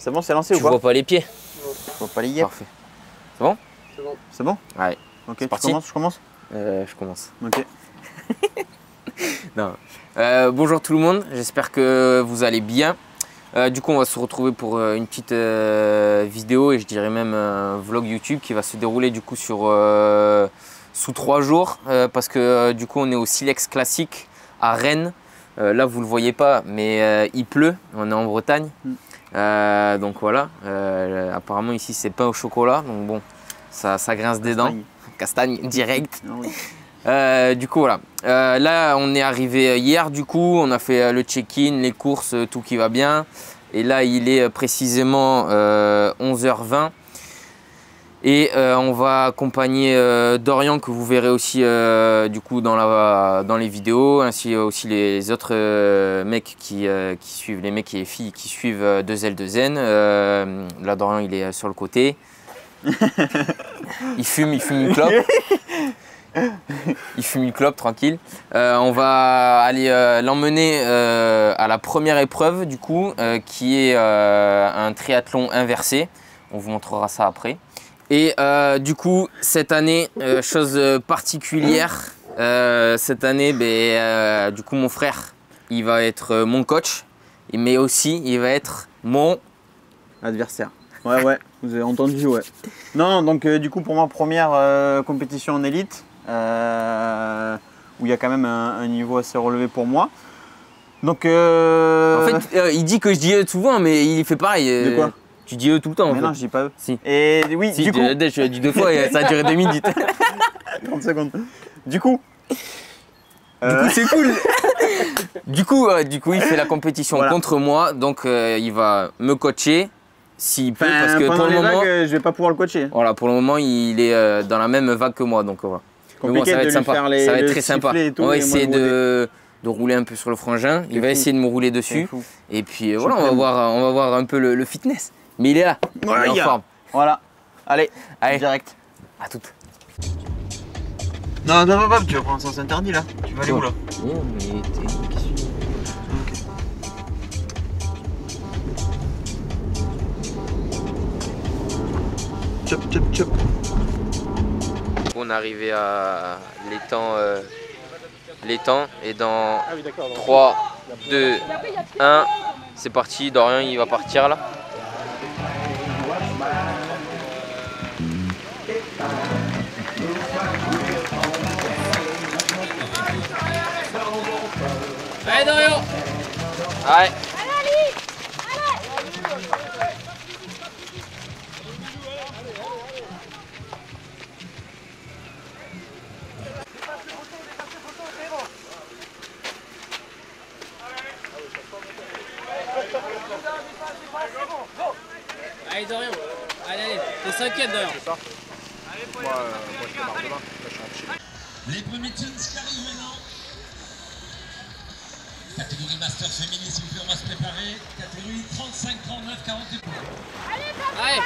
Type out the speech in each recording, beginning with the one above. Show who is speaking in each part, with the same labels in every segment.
Speaker 1: C'est bon, c'est lancé ou
Speaker 2: Tu
Speaker 1: quoi?
Speaker 2: vois pas les pieds?
Speaker 1: Je vois pas les yeux.
Speaker 2: Parfait. C'est bon?
Speaker 3: C'est bon.
Speaker 1: C'est bon?
Speaker 2: Ouais.
Speaker 1: Ok,
Speaker 2: C'est
Speaker 1: tu
Speaker 2: parti.
Speaker 1: commences, je commence?
Speaker 2: Je commence.
Speaker 1: Ok.
Speaker 2: Non. Bonjour tout le monde, j'espère que vous allez bien. Du coup, on va se retrouver pour une petite vidéo et je dirais même un vlog YouTube qui va se dérouler du coup sur sous 3 jours parce que du coup, on est au Silex Classique à Rennes. Là, vous le voyez pas, mais il pleut. On est en Bretagne. Donc voilà. Apparemment ici, c'est pain au chocolat. Donc bon, ça grince des dents. Castagne direct.
Speaker 1: Ah oui.
Speaker 2: Du coup voilà, là on est arrivé hier, du coup on a fait le check-in, les courses, tout qui va bien. Et là il est précisément 11h20 et on va accompagner Dorian, que vous verrez aussi du coup dans les vidéos, ainsi aussi les autres mecs qui suivent, les mecs et les filles qui suivent 2L2N. Là Dorian il est sur le côté, il fume une clope. Il fume une clope tranquille. On va aller l'emmener à la première épreuve du coup, qui est un triathlon inversé. On vous montrera ça après. Et du coup cette année, chose particulière, cette année, du coup mon frère, il va être mon coach, mais aussi il va être mon
Speaker 1: Adversaire. Ouais, vous avez entendu, ouais. Non, donc du coup pour moi, première compétition en élite, où il y a quand même un niveau assez relevé pour moi. Donc
Speaker 2: En fait, il dit que je dis eux souvent, mais il fait pareil.
Speaker 1: De quoi?
Speaker 2: Tu dis eux tout le temps en
Speaker 1: Mais
Speaker 2: fait.
Speaker 1: non, je dis pas eux.
Speaker 2: Si.
Speaker 1: Et oui,
Speaker 2: Si,
Speaker 1: du coup...
Speaker 2: je l'ai dit 2 fois et ça a duré 2 minutes.
Speaker 1: 30 secondes. Du coup...
Speaker 2: Du coup, c'est cool. du coup, il fait la compétition
Speaker 1: Voilà.
Speaker 2: contre moi, donc il va me coacher s'il peut,
Speaker 1: Enfin,
Speaker 2: parce que
Speaker 1: pendant
Speaker 2: pour le
Speaker 1: les
Speaker 2: moment,
Speaker 1: vagues, je vais pas pouvoir le coacher.
Speaker 2: voilà, pour le moment, il est dans la même vague que moi, donc voilà. Mais bon,
Speaker 1: Compliqué
Speaker 2: ça va
Speaker 1: de
Speaker 2: être
Speaker 1: lui
Speaker 2: sympa.
Speaker 1: faire les-
Speaker 2: Ça va être
Speaker 1: le
Speaker 2: très sympa.
Speaker 1: sifflet et tout,
Speaker 2: On va
Speaker 1: et moi
Speaker 2: essayer
Speaker 1: le
Speaker 2: de rouler un peu sur le frangin. Il va
Speaker 1: fou.
Speaker 2: essayer de me rouler
Speaker 1: C'est
Speaker 2: dessus.
Speaker 1: fou.
Speaker 2: Et puis voilà, on va voir un peu le fitness. Mais il est là.
Speaker 1: Ouais,
Speaker 2: il est en
Speaker 1: gars.
Speaker 2: forme.
Speaker 1: Voilà. Allez,
Speaker 2: Allez.
Speaker 1: direct.
Speaker 2: À toute.
Speaker 1: Non, tu vas prendre un sens interdit là. Tu vas aller où là?
Speaker 2: Oh, mais
Speaker 1: Chop, chop, chop.
Speaker 2: on est arrivé à l'étang et dans 3, 2, 1, c'est parti. Dorian il va partir là. Allez Dorian. Allez. Allez Dorian, allez, t'es 5ème Dorian.
Speaker 4: Les premiers tunes qui arrivent maintenant. Catégorie master féminine, s'il vous plaît, on va se préparer. Catégorie 35, 39, 40 et plus.
Speaker 2: Allez.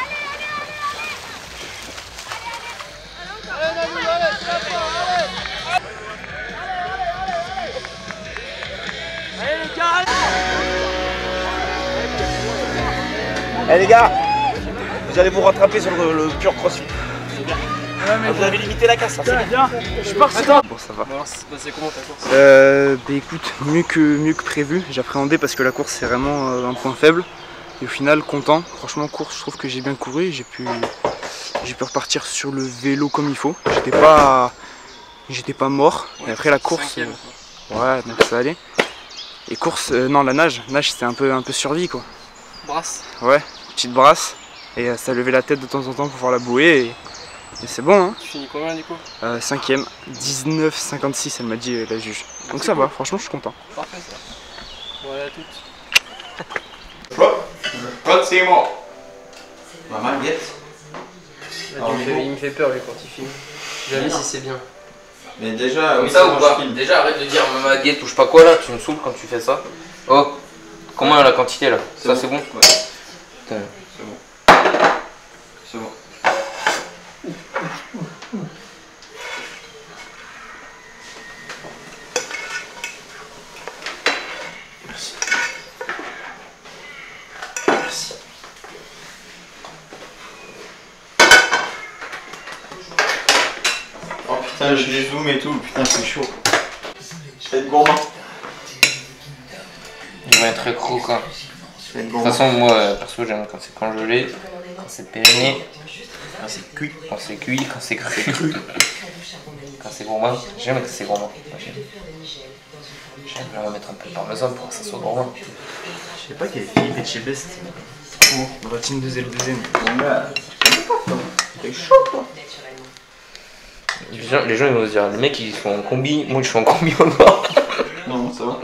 Speaker 1: Eh les gars, vous allez vous rattraper sur le pur crossfit. Vous avez limité la casse, ça c'est bien.
Speaker 3: Je suis parti là.
Speaker 1: Bon, ça va.
Speaker 3: Alors, c'est passé comment ta course?
Speaker 1: Bah écoute, mieux que prévu. J'appréhendais parce que la course c'est vraiment un point faible. Et au final, content. Franchement, course, je trouve que j'ai bien couru. J'ai pu repartir sur le vélo comme il faut. J'étais pas mort. Et après la course, ouais, donc ça allait. Et course, non, la nage c'était un peu survie quoi.
Speaker 3: Brasse.
Speaker 1: Ouais, petite brasse. Et ça levait la tête de temps en temps pour voir la bouée. Et c'est bon, hein.
Speaker 3: Tu finis combien du coup?
Speaker 1: 5ème, 19,56 elle m'a dit la juge. Donc ça va, franchement je suis content.
Speaker 3: Parfait ça. Bon, allez à toutes.
Speaker 1: Maman, guette.
Speaker 3: Il me fait peur lui quand il filme. Jamais si c'est bien.
Speaker 1: Mais déjà,
Speaker 2: Comme ça ou pas? Déjà arrête de dire maman guette touche pas quoi là, tu me saoules quand tu fais ça. Oh, comment la quantité là? Ça c'est bon?
Speaker 1: Ouais.
Speaker 2: Putain.
Speaker 1: C'est bon. C'est bon. Merci. Merci.
Speaker 5: Putain, je les zoom et tout, putain, c'est chaud. Je vais être gourmand.
Speaker 2: Il va être très croquant. De toute façon, moi, perso, j'aime quand c'est congelé, quand c'est périné,
Speaker 5: Quand c'est cuit.
Speaker 2: quand c'est cuit, quand c'est cru. Quand c'est gourmand, j'aime que c'est gourmand. J'aime la mettre un peu de parmesan pour que ça soit gourmand.
Speaker 5: Je sais pas quel Philippe et chez Best.
Speaker 1: On va team 2L2N.
Speaker 5: Mon gars, t'es chaud toi.
Speaker 2: Les gens ils vont se dire, les mecs ils font en combi, moi je suis en combi encore.
Speaker 5: Non, ça va.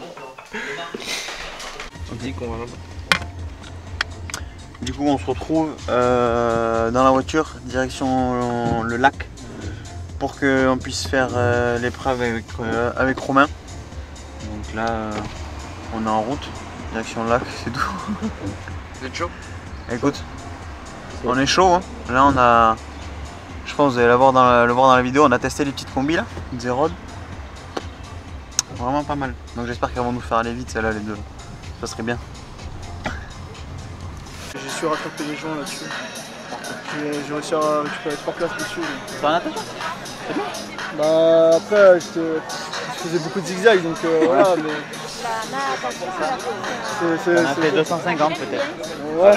Speaker 2: On dit qu'on va là-bas.
Speaker 5: Du coup, on se retrouve dans la voiture, direction le lac, pour qu'on puisse faire l'épreuve avec Romain. Donc là, on est en route, direction le lac, c'est tout.
Speaker 2: Vous êtes chaud?
Speaker 5: Écoute, on est chaud, hein. Là on a, je pense que vous allez le voir dans la vidéo, on a testé les petites combis là, Zerod. Vraiment pas mal. Donc j'espère qu'elles vont nous faire aller vite celles-là les deux. Ça serait bien.
Speaker 1: J'ai su rattraper les gens là-dessus. J'ai réussi à récupérer 3 places dessus.
Speaker 5: T'es en natation?
Speaker 1: Bah après je faisais beaucoup de zigzags donc voilà mais.
Speaker 5: On a fait 250 peut-être.
Speaker 1: Ouais.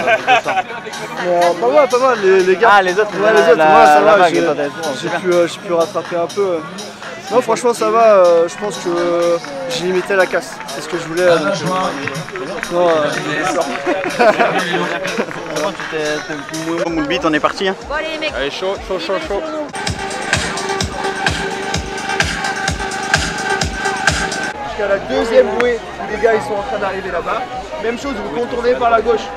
Speaker 1: Pas mal les gars.
Speaker 5: Ah les autres,
Speaker 1: ouais, les autres, moi ça va,
Speaker 5: j'ai
Speaker 1: j'ai pu rattraper un peu. Non franchement ça va, je pense que j'ai limité la casse, c'est ce que je voulais. Non,
Speaker 5: moule bite, on est parti. Hein.
Speaker 6: Bon allez les mecs.
Speaker 1: allez chaud. Jusqu'à la deuxième bouée où les gars ils sont en train d'arriver là-bas. Même chose, vous contournez par la gauche.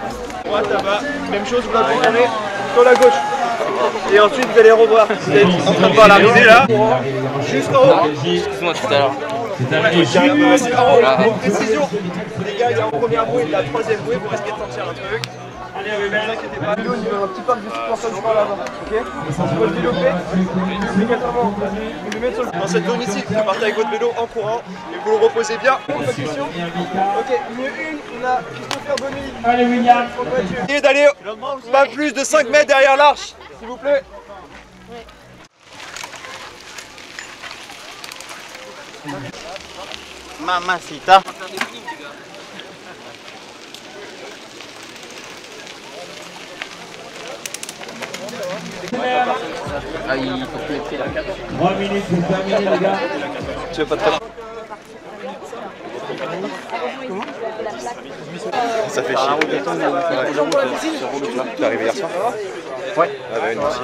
Speaker 1: Droite là-bas, même chose, vous la contournez sur la gauche. Et ensuite vous allez revoir. Vous êtes en train de voir l'arrivée là. Jusqu'en haut.
Speaker 2: Excuse-moi tout à l'heure.
Speaker 1: Vas-y, en haut, précision. Les gars, il y a en première bouée, la troisième bouée, vous risquez de sentir un truc. Allez, ne vous inquiétez pas. Nous, il y a un petit parc de suspension par là-bas. Ok. Si votre vélo fait, obligatoirement, vous le mettez sur le... Dans cette zone ici, vous partez avec votre vélo en courant et vous le reposez bien. Votre question. Ok, ligne 1, on a Christopher Bonny. Allez, William. Essayez d'aller pas plus de 5 mètres derrière l'arche, s'il vous plaît.
Speaker 5: Mamacita.
Speaker 2: Ah, il faut que tu là.
Speaker 7: 3 minutes pour terminer les gars.
Speaker 1: Tu veux pas te...
Speaker 5: Ça fait chier. T'es arrivé hier soir? Ouais. Ah bah, nous aussi.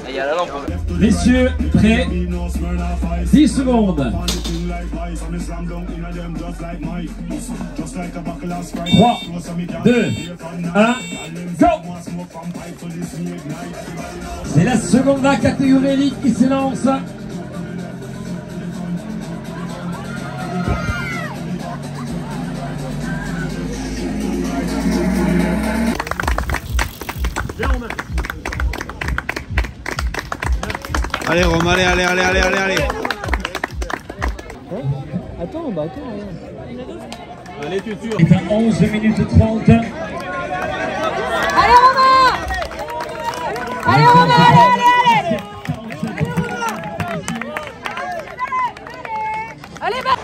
Speaker 2: Il y a la lampe.
Speaker 7: Messieurs, prêts? 10 secondes. 3, 2, 1, go! C'est la seconde vague catégorie élite qui s'élance.
Speaker 8: Allez Rome, allez.
Speaker 1: Attends.
Speaker 7: Allez, tu C'est à 11 minutes 30.
Speaker 6: Allez Romain. Allez. Allez bah.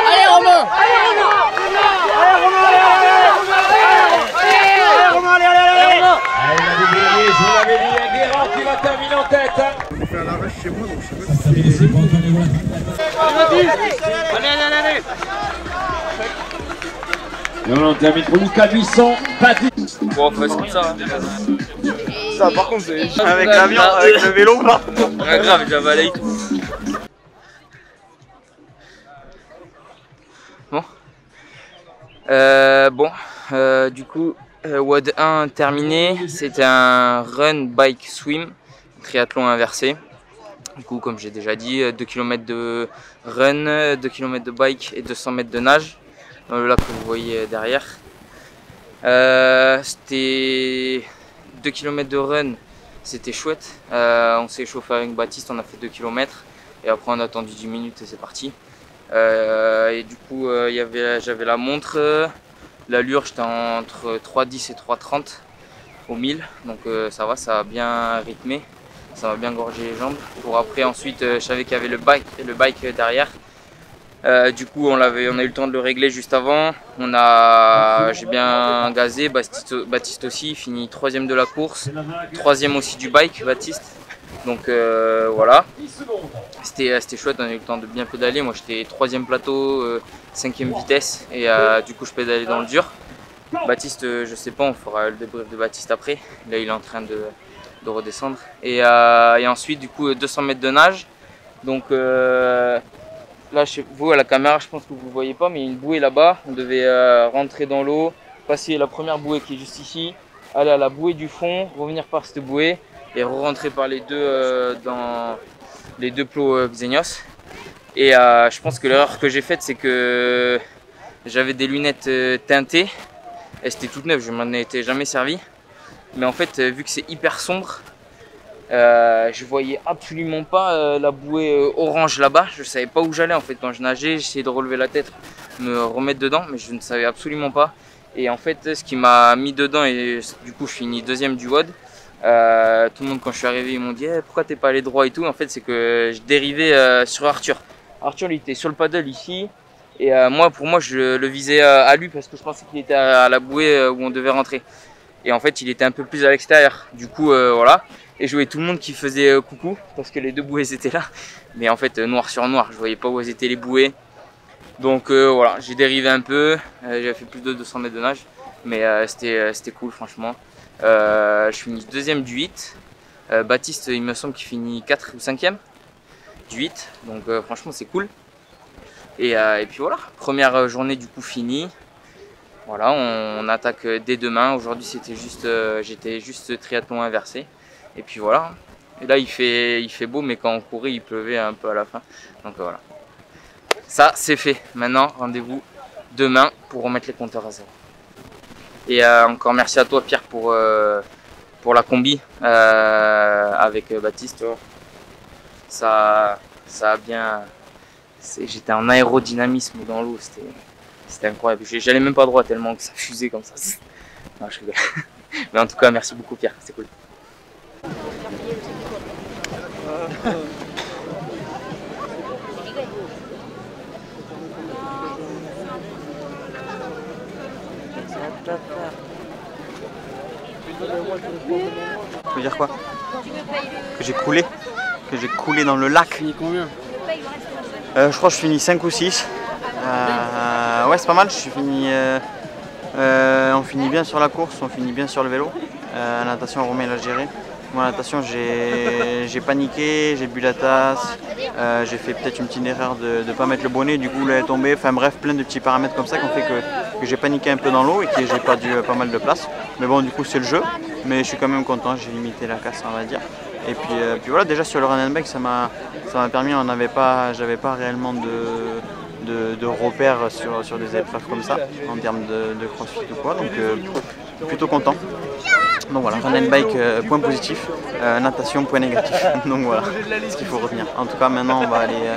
Speaker 6: Allez Romain.
Speaker 7: Allez, il avait gagné, je vous l'avais dit, il y a Guérard qui va terminer en tête.
Speaker 1: On fait un arrache chez moi donc je sais pas si
Speaker 7: C'est bon,
Speaker 1: Allez.
Speaker 7: Et on termine pour Lucas Buisson, Patrick.
Speaker 2: Bon, on fait comme ça.
Speaker 1: Ça par contre c'est...
Speaker 5: Avec l'avion, avec le vélo, pas.
Speaker 2: Ouais, grave, j'ai avalé. Bon. Du coup, WOD 1 terminé. C'était un run, bike, swim, triathlon inversé. Du coup, comme j'ai déjà dit, 2 km de run, 2 km de bike et 200 mètres de nage. Dans le lac que vous voyez derrière. C'était 2 km de run, c'était chouette. On s'est échauffé avec Baptiste, on a fait 2 km. Et après on a attendu 10 minutes et c'est parti. Et du coup, j'avais la montre, l'allure, j'étais entre 3,10 et 3,30 au 1000. Donc ça va, ça a bien rythmé, ça m'a bien gorgé les jambes. Pour après, ensuite, je savais qu'il y avait le bike derrière. Du coup, on a eu le temps de le régler juste avant. J'ai bien gazé, Baptiste aussi, il finit 3e de la course, 3e aussi du bike, Baptiste. Donc voilà, c'était chouette, on a eu le temps de bien pédaler. Moi j'étais 3e plateau, 5e vitesse et du coup je pédalais dans le dur. Baptiste, je sais pas, on fera le débrief de Baptiste après. Là il est en train de redescendre. Et ensuite du coup 200 mètres de nage. Donc là, chez vous à la caméra, je pense que vous ne voyez pas, mais il y a une bouée là-bas. On devait rentrer dans l'eau, passer la première bouée qui est juste ici, aller à la bouée du fond, revenir par cette bouée et rentrer par les deux dans les deux plots Xenios. Et je pense que l'erreur que j'ai faite, c'est que j'avais des lunettes teintées. Elles étaient toutes neuves, je m'en étais jamais servi. Mais en fait, vu que c'est hyper sombre, je voyais absolument pas la bouée orange là-bas. Je savais pas où j'allais en fait quand je nageais. J'essayais de relever la tête, me remettre dedans, mais je ne savais absolument pas. Et en fait, ce qui m'a mis dedans, et du coup je finis 2e du WOD. Tout le monde quand je suis arrivé, ils m'ont dit pourquoi t'es pas allé droit et tout. En fait, c'est que je dérivais sur Arthur. Arthur, il était sur le paddle ici. Et pour moi, je le visais à lui parce que je pensais qu'il était à la bouée où on devait rentrer. Et en fait, il était un peu plus à l'extérieur. Du coup, voilà. Et je voyais tout le monde qui faisait coucou parce que les deux bouées étaient là. Mais en fait, noir sur noir, je voyais pas où étaient les bouées. Donc voilà, j'ai dérivé un peu. J'avais fait plus de 200 mètres de nage. Mais c'était cool, franchement. Je finis 2e du 8. Baptiste, il me semble qu'il finit 4 ou 5e du 8. Donc franchement, c'est cool. Et puis voilà, première journée du coup finie. Voilà, on attaque dès demain. Aujourd'hui, j'étais juste triathlon inversé. Et puis voilà. Et là, il fait beau, mais quand on courait, il pleuvait un peu à la fin. Donc voilà. Ça, c'est fait. Maintenant, rendez-vous demain pour remettre les compteurs à zéro. Et encore merci à toi, Pierre, pour la combi avec Baptiste. Ça a bien... J'étais en aérodynamisme dans l'eau. C'était incroyable. J'allais même pas droit tellement que ça fusait comme ça. Non, je rigole. Mais en tout cas, merci beaucoup, Pierre. C'était cool.
Speaker 5: Tu veux dire quoi? Que j'ai coulé? Que j'ai coulé dans le lac.
Speaker 3: Tu finis combien?
Speaker 5: Je crois que je finis 5 ou 6. Ouais, c'est pas mal. On finit bien sur la course, on finit bien sur le vélo. La natation, Romain l'a géré. Moi, la natation, j'ai paniqué, j'ai bu la tasse. J'ai fait peut-être une petite erreur de ne pas mettre le bonnet, du coup, elle est tombée. Enfin bref, plein de petits paramètres comme ça qui ont fait que j'ai paniqué un peu dans l'eau et que j'ai perdu pas mal de place. Mais bon, du coup, c'est le jeu. Mais je suis quand même content, j'ai limité la casse, on va dire. Et puis voilà, déjà sur le run and bike, ça m'a permis, j'avais pas réellement de repères sur des épreuves comme ça, en termes de crossfit ou quoi, donc plutôt content. Donc voilà, run and bike, point positif, natation, point négatif. Donc voilà, ce qu'il faut retenir. En tout cas, maintenant, on va aller,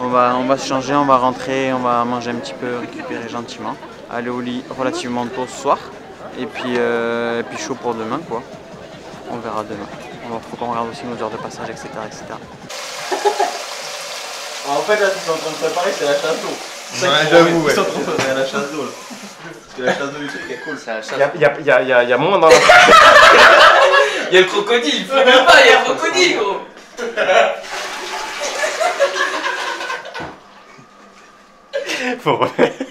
Speaker 5: on va se changer, on va rentrer, on va manger un petit peu, récupérer gentiment, aller au lit relativement tôt ce soir, et puis chaud pour demain, quoi. On verra demain. Il faut qu'on regarde aussi nos heures de passage, etc.
Speaker 8: En fait, là, ce qu'ils sont en train de préparer, c'est la chasse d'eau.
Speaker 5: Ouais, j'avoue, ouais.
Speaker 8: Ils sont en train de préparer la chasse d'eau, là. Parce que la chasse d'eau du truc est cool.
Speaker 3: Il y a moins dans la...
Speaker 2: Il y a le crocodile, faut même pas, il y a le crocodile, gros.
Speaker 3: Faut remettre.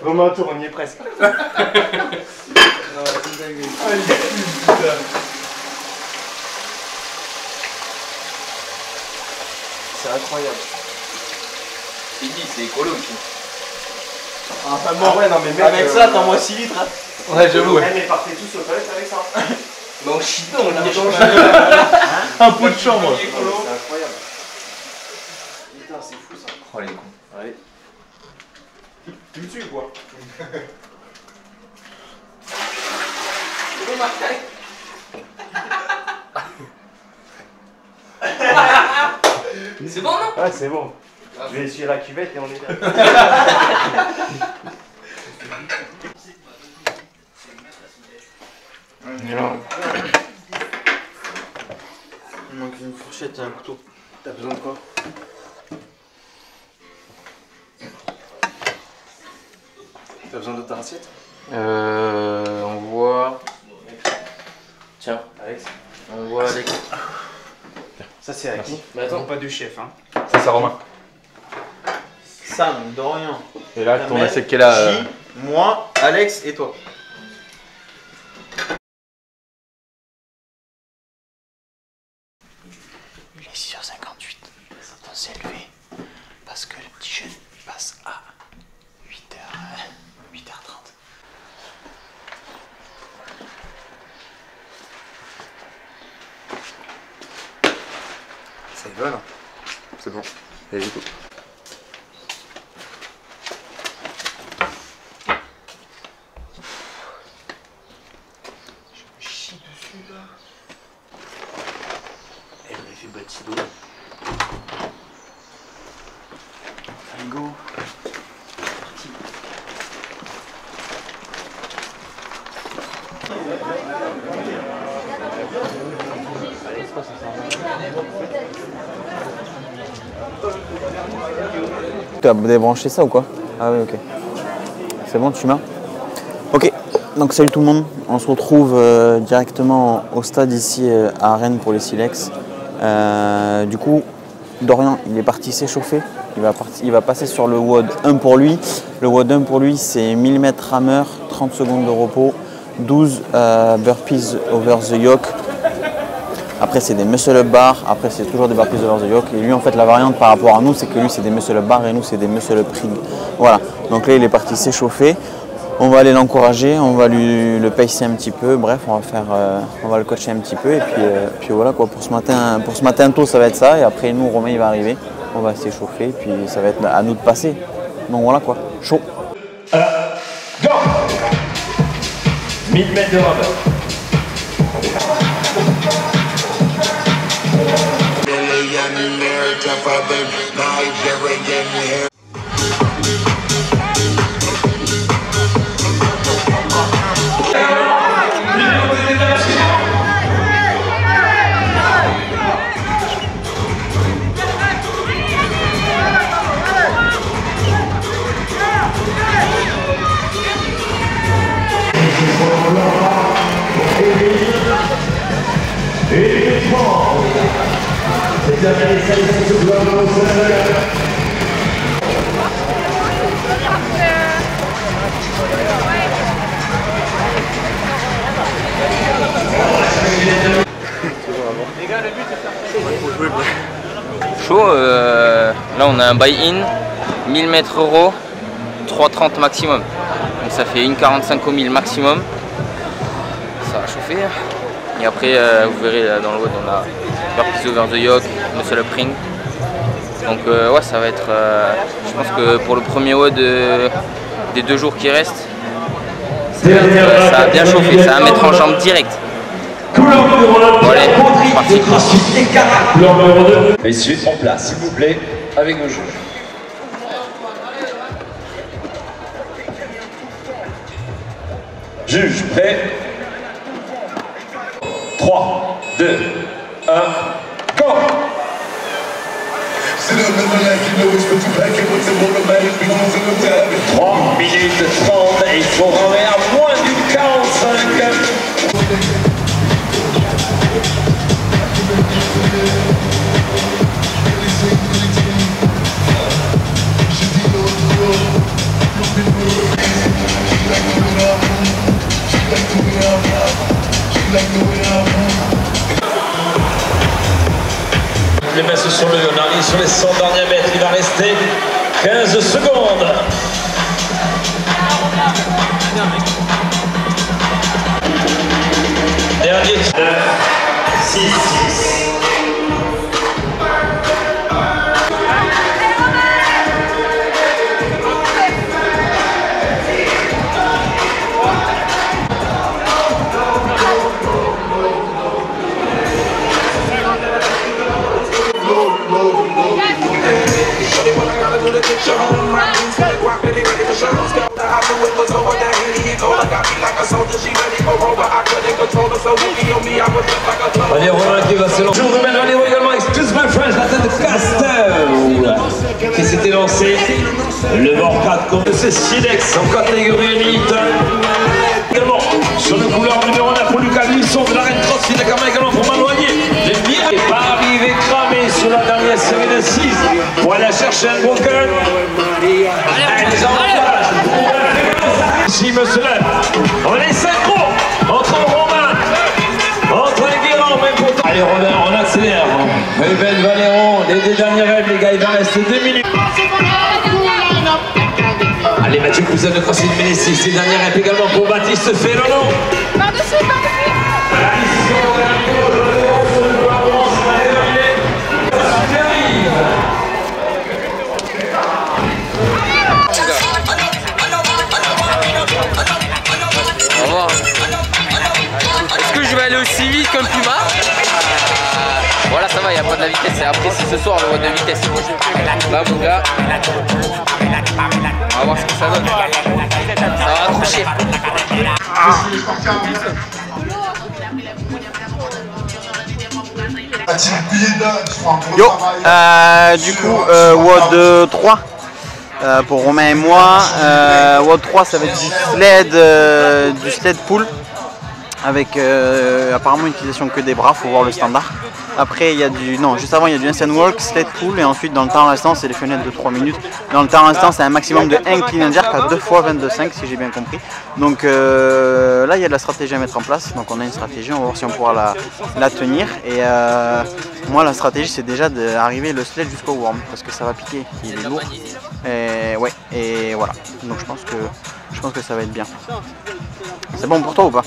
Speaker 3: Remets un tour, on y est presque. C'est incroyable.
Speaker 2: C'est dit, c'est écolo aussi.
Speaker 3: Enfin bon, ouais, non mais mec,
Speaker 8: avec ça, t'en moins 6 litres, hein.
Speaker 3: Ouais, j'avoue. Ouais, mais partez tous aux toilettes avec ça.
Speaker 2: Bah on chie dedans, on a
Speaker 3: un pot de chambre.
Speaker 8: C'est incroyable.
Speaker 3: Putain, c'est fou ça.
Speaker 8: Oh les cons.
Speaker 3: Allez. Tu me suis quoi?
Speaker 2: C'est bon, non?
Speaker 1: Ouais, c'est bon. Je vais essuyer la cuvette et on est là.
Speaker 5: Il manque une fourchette et un couteau.
Speaker 1: T'as besoin de quoi? T'as besoin de ta assiette?
Speaker 2: On voit... Tiens,
Speaker 1: Alex.
Speaker 2: on voit Alex.
Speaker 1: Ça c'est à qui?
Speaker 2: Mais attends.
Speaker 1: Pas de chef, hein.
Speaker 8: C'est ça, Romain.
Speaker 5: Sam, Dorian,
Speaker 8: Et là, ton
Speaker 5: Kamel,
Speaker 8: assiette qu'elle a.
Speaker 5: J, moi, Alex et toi.
Speaker 1: Il est 6h58. On s'est levé parce que le petit jeune passe à 8h30. Ça y va là?
Speaker 8: C'est bon. Allez, écoute.
Speaker 1: Je me chie dessus là. Elle aurait fait bâtido. Allez go. Parti.
Speaker 5: Tu as débranché ça ou quoi? Ah oui, ok. C'est bon, tu m'as? Ok, donc salut tout le monde. On se retrouve directement au stade ici à Rennes pour les Silex. Du coup, Dorian, il est parti s'échauffer. Il va passer sur le WOD 1 pour lui. Le WOD 1 pour lui, c'est 1000 mètres rameur, 30 secondes de repos, 12 burpees over the yoke. Après, c'est des muscle up bar. Après, c'est toujours des burpees over the yoke. Et lui, en fait, la variante par rapport à nous, c'est que lui, c'est des muscle up bar et nous, c'est des muscle up ring. Voilà. Donc là, il est parti s'échauffer. On va aller l'encourager, on va le pacer un petit peu. Bref, on va le coacher un petit peu. Et puis voilà quoi. Pour ce matin tôt, ça va être ça. Et après, nous, Romain, il va arriver. On va s'échauffer. Et puis, ça va être à nous de passer. Donc voilà quoi. Chaud.
Speaker 7: Go 1000 mètres de rameur.
Speaker 2: Chaud, là on a un buy-in, 1000 mètres euros, 3,30 maximum. Donc ça fait 1,45 au 1000 maximum. Ça va chauffer. Et après, vous verrez dans le WOD, on a burpees over the yoke, muscle up ring. Donc ouais, ça va être, je pense que pour le premier WOD des 2 jours qui restent, ça va bien chauffer, ça va mettre en jambe direct. Bon allez, c'est parti.
Speaker 7: Et suite en place, s'il vous plaît, avec nos juges. Juge, prêt 3, 2, 1, go 3 minutes 30 et il faut ramener à moins d'une 45. Les mains sur le, on arrive sur les 100 derniers mètres, il va rester 15 secondes. Dernier 9, 6, 6. Allez, Romain qui va se lancer. Je vous remets Valéro également, Excuse My Friends, la tête de Castel qui s'était lancé. Le bord 4 contre ce Silex en catégorie élite. Également sur le couleur numéro 9 pour Lucas Luisson de la Reine Cross, il est également pour Manoyer. Le mire n'est pas arrivé cramé sur la dernière série de 6 pour aller chercher un broken. Allez, les avantages. Si monsieur lève, on est synchro entre Romain, entre Guérand, même pour. Allez Robert, on accélère. Ruben Valéron, les deux dernières rêves les gars, il va rester 2 minutes. Allez Mathieu Cousin de Crossing Ménécis, les dernières rêves également pour Baptiste Ferrano.
Speaker 6: Par-dessus,
Speaker 2: On va voir. Est-ce que je vais aller aussi vite qu'un Puma? Voilà, ça va, il n'y a pas de la vitesse. C'est après, c'est ce soir le mode de vitesse. Là, mon gars, on va voir ce que ça donne. Ça va accrocher.
Speaker 5: Yo, du coup, WOD 3 pour Romain et moi. WOD 3, ça va être du sled pull avec apparemment utilisation que des bras, faut voir le standard. Après il y a juste avant il y a du instant walk, sled pull et ensuite dans le temps restant c'est les fenêtres de 3 minutes. Dans le temps restant c'est un maximum de 1 clean and jerk à 2 fois 22,5 si j'ai bien compris. Donc là il y a de la stratégie à mettre en place, donc on a une stratégie, on va voir si on pourra la tenir. Et moi la stratégie c'est déjà d'arriver le sled jusqu'au worm parce que ça va piquer, il est lourd. Et ouais, et voilà, donc je pense que ça va être bien. C'est bon pour toi ou pas?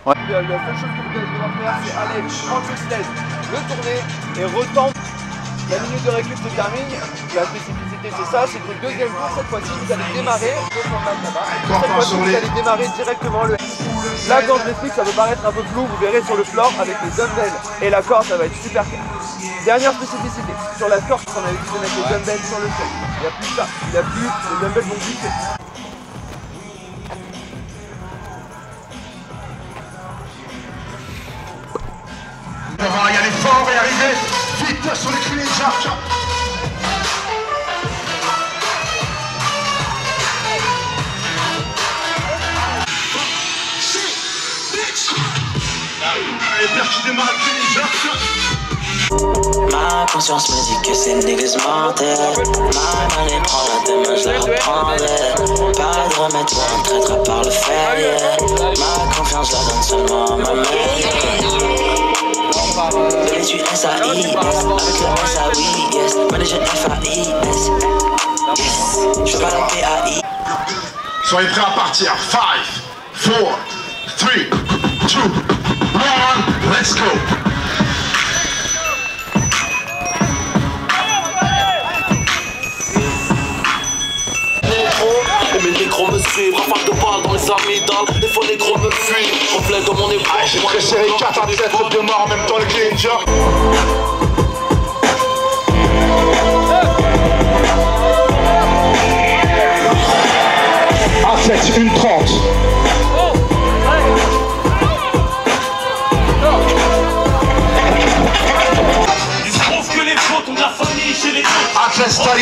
Speaker 5: Ouais.
Speaker 9: La seule chose que vous devez faire, c'est aller prendre le sled, le tourner et retendre. La minute de récup se termine. La spécificité c'est ça, c'est que le deuxième tour, cette fois-ci, vous allez démarrer. Cette fois-ci, vous allez démarrer directement le. Là, quand je l'explique, ça peut paraître un peu flou. Vous verrez sur le floor avec les dumbbells et la corde, ça va être super clair. Dernière spécificité, sur la corde, on a décidé de mettre les dumbbells sur le sled. Il n'y a plus ça, il n'y a plus, les dumbbells vont glisser.
Speaker 10: On va y aller fort et arriver vite sur les clean jerk. Et Pierre qui démarre le clean jerk.
Speaker 11: Ma conscience me dit que c'est niggas mortels. Ma monnaie prend la demain, je la reprendrai. Pas de remède pour un traître à part le fer, yeah. Ma confiance la donne seulement à ma mère. Et tu SAI, avec le SAI, yes. Manager FAI, yes. Yes, je veux pas la PAI.
Speaker 10: Soyez prêts à partir. 5, 4, 3, 2, 1, let's go.
Speaker 11: Mes négros me suivent, rafale de balles dans les amygdales. Des fois les gros me fuient, reflet de mon épaule.
Speaker 10: J'ai très serré 4 à 7 de mort en même temps le clean jerk. À 7, 1,30.
Speaker 7: Il se trouve que les fautes ont de la famille chez les autres.
Speaker 10: À 30 seconds.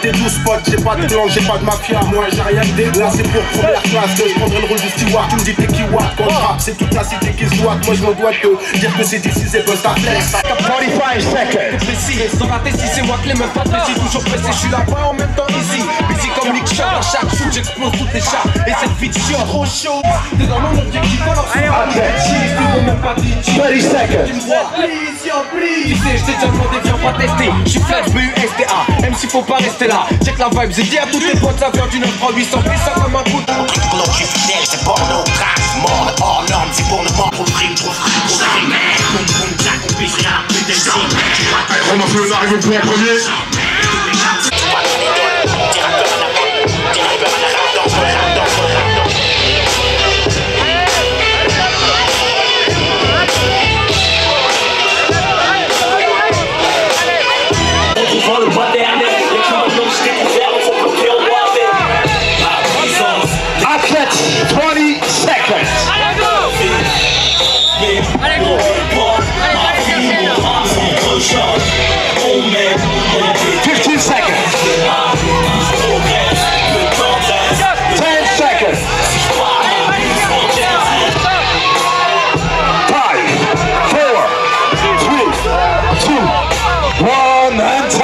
Speaker 10: T'es 12 potes, j'ai pas de clan, j'ai pas de mafia. Moi j'ai rien de là c'est pour première classe. Que je prendrai le rôle du steward, tu me dis t'es qui watt. Quand je rappe, c'est toute la cité qui se doit. Moi je me dois te dire que c'est d'ici, c'est post à flex. 45 seconds.
Speaker 9: Précis, sans rater si c'est moi que les meufs pas précis. Toujours pressé, je suis là-bas en même temps ici. Busy comme Nick Shot, à chaque shoot j'explose toutes les chats. Et cette fille chiotte, trop chaud. T'es dans mon objectif, alors c'est pas de même pas dit.
Speaker 10: 30 seconds.
Speaker 9: Tu me vois, please, yo, please. Tu sais, je t'ai déjà demandé, viens pas tester. Je suis flash, BUSTA, même s'il faut pas rester là. Check la vibe, j'ai dit à toutes tes potes, ça vient du 93800, plus ça comme un coup de.
Speaker 11: Mon cul fidèle, c'est porno, trash, mort, hors norme, c'est pour ne pas trop de frime, trop de frime.
Speaker 10: on arrive au point premier.
Speaker 4: Athlète, 20 seconds. Allez, go! Allez, go! Allez, allez,
Speaker 10: 15 seconds. 10 seconds. 5, 4, 3, 2, 1 and time.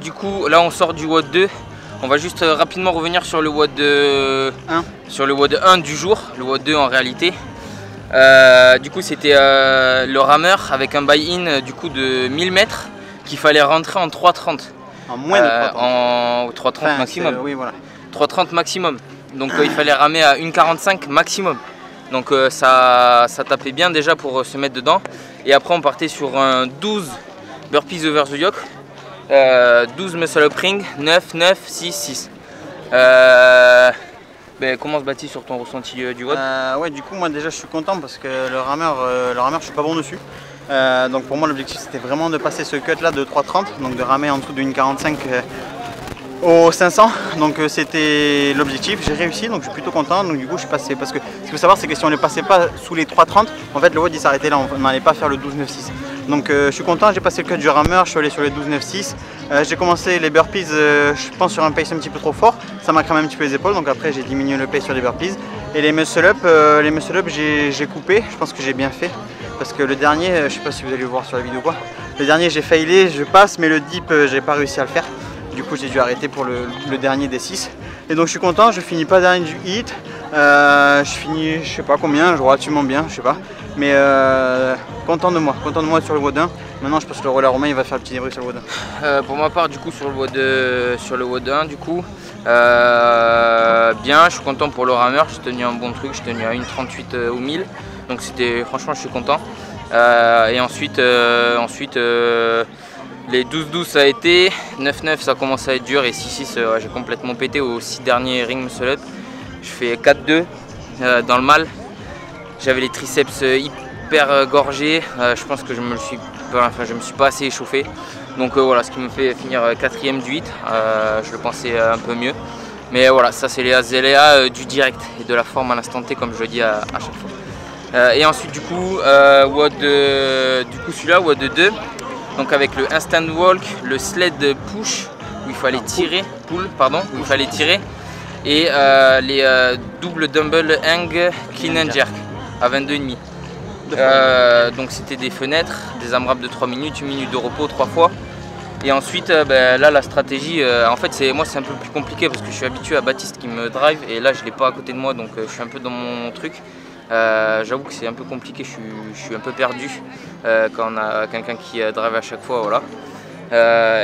Speaker 2: Du coup, là on sort du WOD 2. On va juste rapidement revenir sur le WOD 1. Sur le WOD 1 du jour, le WOD 2 en réalité. Du coup, c'était le rameur avec un buy-in du coup de 1000 mètres qu'il fallait rentrer en 3,30.
Speaker 5: En moins de 3,30.
Speaker 2: En 3,30 maximum.
Speaker 5: Oui, voilà.
Speaker 2: 3,30 maximum. Donc il fallait ramer à 1,45 maximum. Donc ça tapait bien déjà pour se mettre dedans. Et après on partait sur un 12 burpees over the yoke. 12 muscle up ring, 9, 9, 6, 6. Comment se bâtit sur ton ressenti du WOD?
Speaker 5: Ouais, du coup moi déjà je suis content parce que le rameur je suis pas bon dessus. Donc pour moi l'objectif c'était vraiment de passer ce cut là de 3,30, donc de ramer en dessous de 1,45 au 500. Donc c'était l'objectif, j'ai réussi, donc je suis plutôt content. Donc du coup je suis passé, parce que ce qu'il faut savoir c'est que si on ne passait pas sous les 3,30, en fait le WOD il s'arrêtait là, on n'allait pas faire le 12,96. Donc je suis content, j'ai passé le cut du rameur, je suis allé sur les 12,96. J'ai commencé les burpees, je pense sur un pace un petit peu trop fort, ça m'a cramé un petit peu les épaules, donc après j'ai diminué le pace sur les burpees. Et les muscle up j'ai coupé, je pense que j'ai bien fait. Parce que le dernier, je sais pas si vous allez le voir sur la vidéo ou quoi, le dernier j'ai failé, je passe, mais le dip j'ai pas réussi à le faire. Du coup j'ai dû arrêter pour le dernier des 6. Et donc je suis content, je finis pas dernier du hit. Je finis, je sais pas combien, relativement bien, je sais pas. Mais content de moi sur le WOD 1. Maintenant je pense que le roller romain il va faire le petit débrief sur le WOD
Speaker 2: 1. Pour ma part du coup sur le WOD 1 du coup, bien, je suis content pour le rameur, j'ai tenu un bon truc, j'ai tenu à 1,38 au 1000. Donc c'était, franchement je suis content. Et ensuite les 12-12 ça a été, 9-9 ça commence à être dur et 6-6 j'ai complètement pété aux 6 derniers ring muscle up. Je fais 4-2 dans le mal. J'avais les triceps hyper gorgés, je pense que je me suis pas assez échauffé. Donc voilà, ce qui me fait finir 4ème du hit, je le pensais un peu mieux. Mais voilà, ça c'est les aléas du direct et de la forme à l'instant T comme je le dis à chaque fois. Et ensuite du coup, celui-là, WOD 2. Donc avec le instant walk, le sled push où il fallait tirer, pull pardon, où il fallait tirer, et les double dumbbell hang clean and jerk à 22,5. Donc c'était des fenêtres, des AMRAP de 3 minutes, 1 minute de repos 3 fois. Et ensuite là la stratégie, en fait moi c'est un peu plus compliqué parce que je suis habitué à Baptiste qui me drive et là je l'ai pas à côté de moi, donc je suis un peu dans mon truc. J'avoue que c'est un peu compliqué, je suis un peu perdu quand on a quelqu'un qui drive à chaque fois, voilà.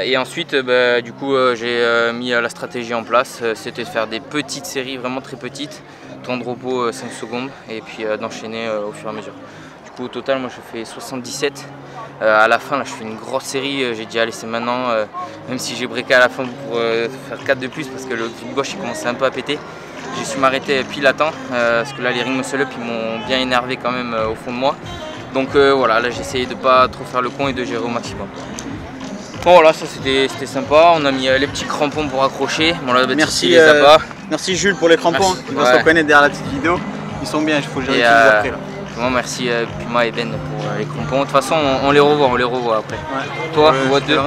Speaker 2: Et ensuite du coup j'ai mis la stratégie en place, c'était de faire des petites séries, vraiment très petites, temps de repos 5 secondes et puis d'enchaîner au fur et à mesure. Du coup au total moi je fais 77. À la fin là je fais une grosse série, j'ai dit allez c'est maintenant, même si j'ai breaké à la fin pour faire 4 de plus parce que le clip gauche il commençait un peu à péter. J'ai su m'arrêter pile à temps parce que là les ring muscle up ils m'ont bien énervé quand même au fond de moi. Donc voilà, là j'ai essayé de pas trop faire le con et de gérer au maximum. Bon voilà, ça c'était sympa, on a mis les petits crampons pour accrocher. Bon, là,
Speaker 5: merci,
Speaker 2: les a pas.
Speaker 5: Merci Jules pour les crampons, il va se reconnaître derrière la petite vidéo. Ils sont bien, il faut que je les utilise après là.
Speaker 2: Bon, merci Puma et Ben pour les crampons. De toute façon on les revoit après. Ouais. Toi, WOD 2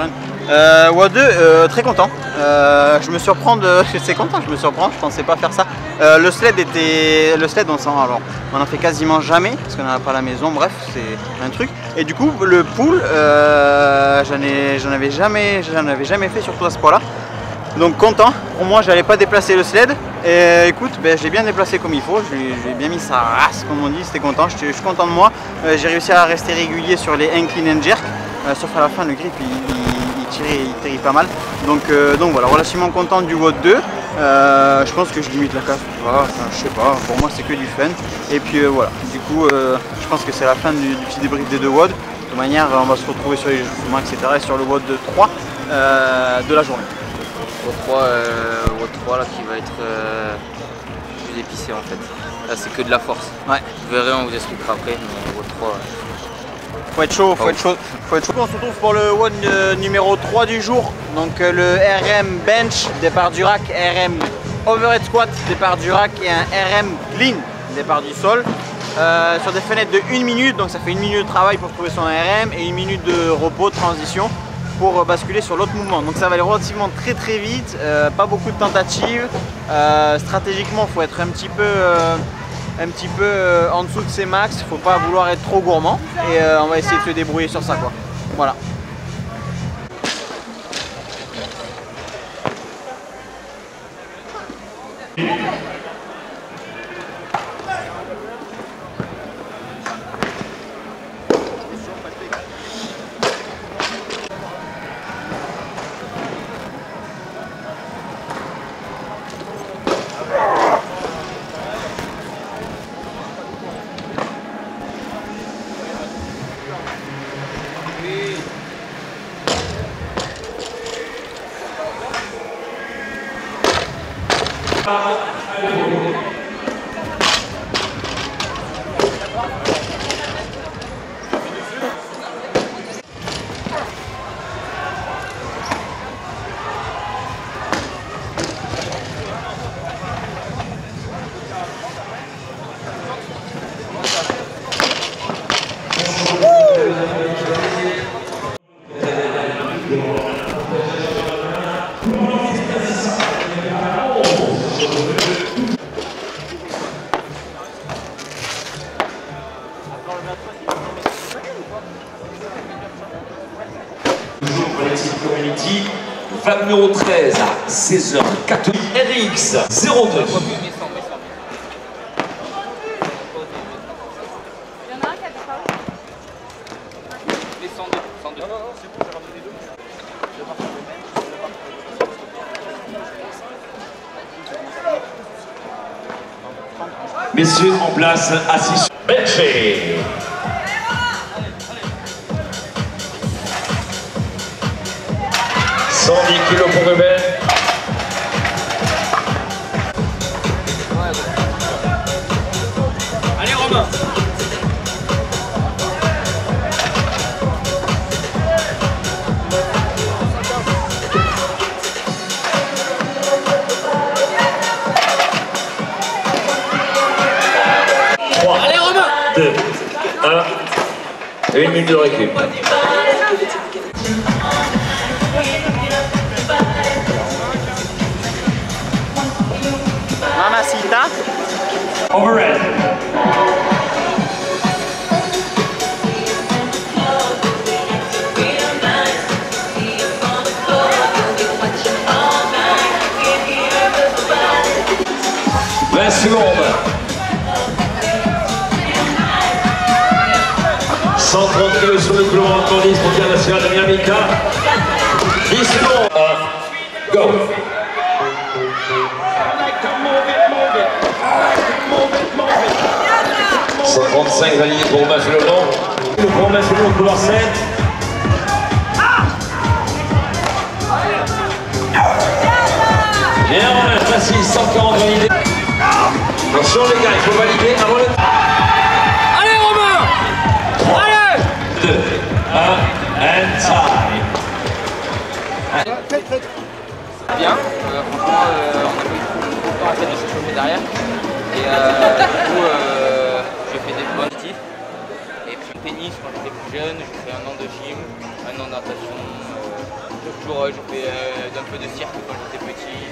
Speaker 5: WOD 2, très content. Je me surprends c'est content, je me surprends, je pensais pas faire ça. Le sled on en fait quasiment jamais parce qu'on n'en a pas à la maison, bref c'est un truc. Et du coup le pull j'en avais jamais fait, surtout à ce point là. Donc content, pour moi j'allais pas déplacer le sled et écoute j'ai bien déplacé comme il faut, j'ai bien mis sa race comme on dit, c'était content, je suis content de moi. J'ai réussi à rester régulier sur les hang clean and jerk, sauf à la fin le grip il tirait pas mal. Donc voilà, relativement content du WOD 2. Je pense que je limite la casse, enfin, je sais pas, pour moi c'est que du fun. Et puis voilà, du coup je pense que c'est la fin du petit débrief des 2 WOD. De toute manière on va se retrouver sur les justements etc. et sur le WOD 3 de la journée.
Speaker 2: WOD 3 là qui va être plus épicé en fait. Là c'est que de la force.
Speaker 5: Ouais.
Speaker 2: Vous verrez, on vous expliquera après, mais WOD 3...
Speaker 5: Faut être chaud, faut être chaud. On se retrouve pour le WOD numéro 3 du jour. Donc le RM bench, départ du rack, RM overhead squat, départ du rack et un RM clean, départ du sol. Sur des fenêtres de 1 minute, donc ça fait 1 minute de travail pour trouver son RM et 1 minute de repos, de transition pour basculer sur l'autre mouvement. Donc ça va aller relativement très vite, pas beaucoup de tentatives. Stratégiquement, il faut être un petit peu en dessous de ses max, il faut pas vouloir être trop gourmand et on va essayer de se débrouiller sur ça quoi. Voilà.
Speaker 7: Community, vague numéro 13 à 16h04, RX 02. Messieurs en place, assis. Benché. $110 kg pour Ruben.
Speaker 3: Allez Romain.
Speaker 7: Allez Romain. 2, 1, 1 minute de récup.
Speaker 5: Mamacita.
Speaker 7: Overhead. Secondes. 130 kg sur le plan en tandis pour Pierre National de Miamica. 10 secondes. 1, go. 135 validé pour Romain Felon. Pour Romain Felon, couloir 7. Bien, Romain, facile, 140 validé. Attention les gars, il faut valider avant le...
Speaker 3: Allez Romain. Allez.
Speaker 7: 2, 1, and time.
Speaker 2: Bien, franchement on a pas eu trop de temps en fait de s'échauffer derrière et du coup j'ai fait des bons positifs et puis tennis quand j'étais plus jeune, j'ai fait 1 an de gym, 1 an de natation, j'ai fait un peu de cirque quand j'étais petit,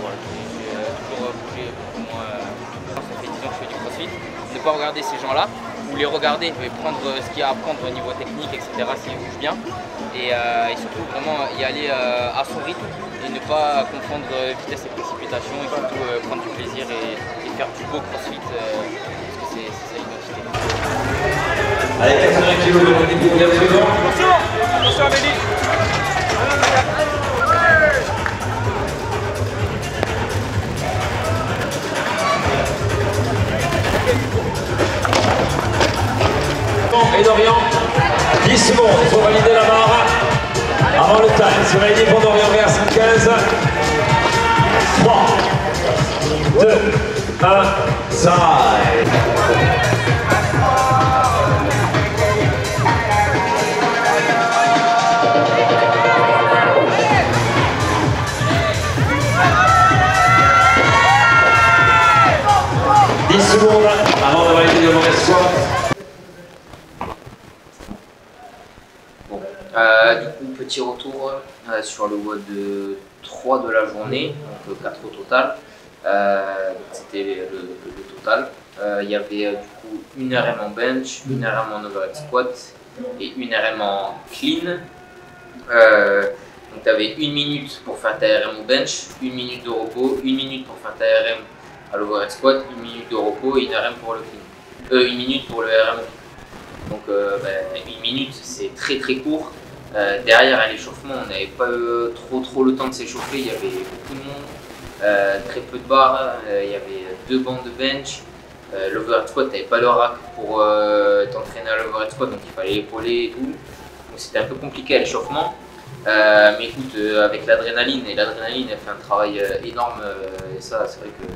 Speaker 2: voilà, j'ai toujours bougé beaucoup moins, ça fait 10 ans que je fais du crossfit, ne pas regarder ces gens là ou les regarder, prendre ce qu'il y a à apprendre au niveau technique etc s'ils bougent bien et surtout vraiment y aller à son rythme et ne pas confondre vitesse et précipitation et surtout prendre du plaisir et faire du beau crossfit parce que c'est sa identité.
Speaker 7: Allez, 80 kg de début suivant.
Speaker 3: Attention Amélie.
Speaker 7: c'est validé pour Dorian Garcia 15. 3, 2, 1, side. 10 secondes avant de valider le mauvais squat.
Speaker 2: Bon, du coup, petit retour sur le WOD 3 de la journée, donc 4 au total. C'était le total. Il y avait du coup une RM en bench, une RM en overhead squat et une RM en clean. Donc tu avais 1 minute pour faire ta RM au bench, 1 minute de repos, 1 minute pour faire ta RM à l'overhead squat, 1 minute de repos et une RM pour le clean. 1 minute pour le RM. Donc 1 minute c'est très court. Derrière à l'échauffement on n'avait pas trop le temps de s'échauffer, il y avait beaucoup de monde, très peu de barres, il y avait 2 bancs de bench. L'overhead squat, tu n'avais pas le rack pour t'entraîner à l'overhead squat, donc il fallait épauler et tout. Donc c'était un peu compliqué à l'échauffement. Mais écoute, avec l'adrénaline, et l'adrénaline elle fait un travail énorme, et ça c'est vrai que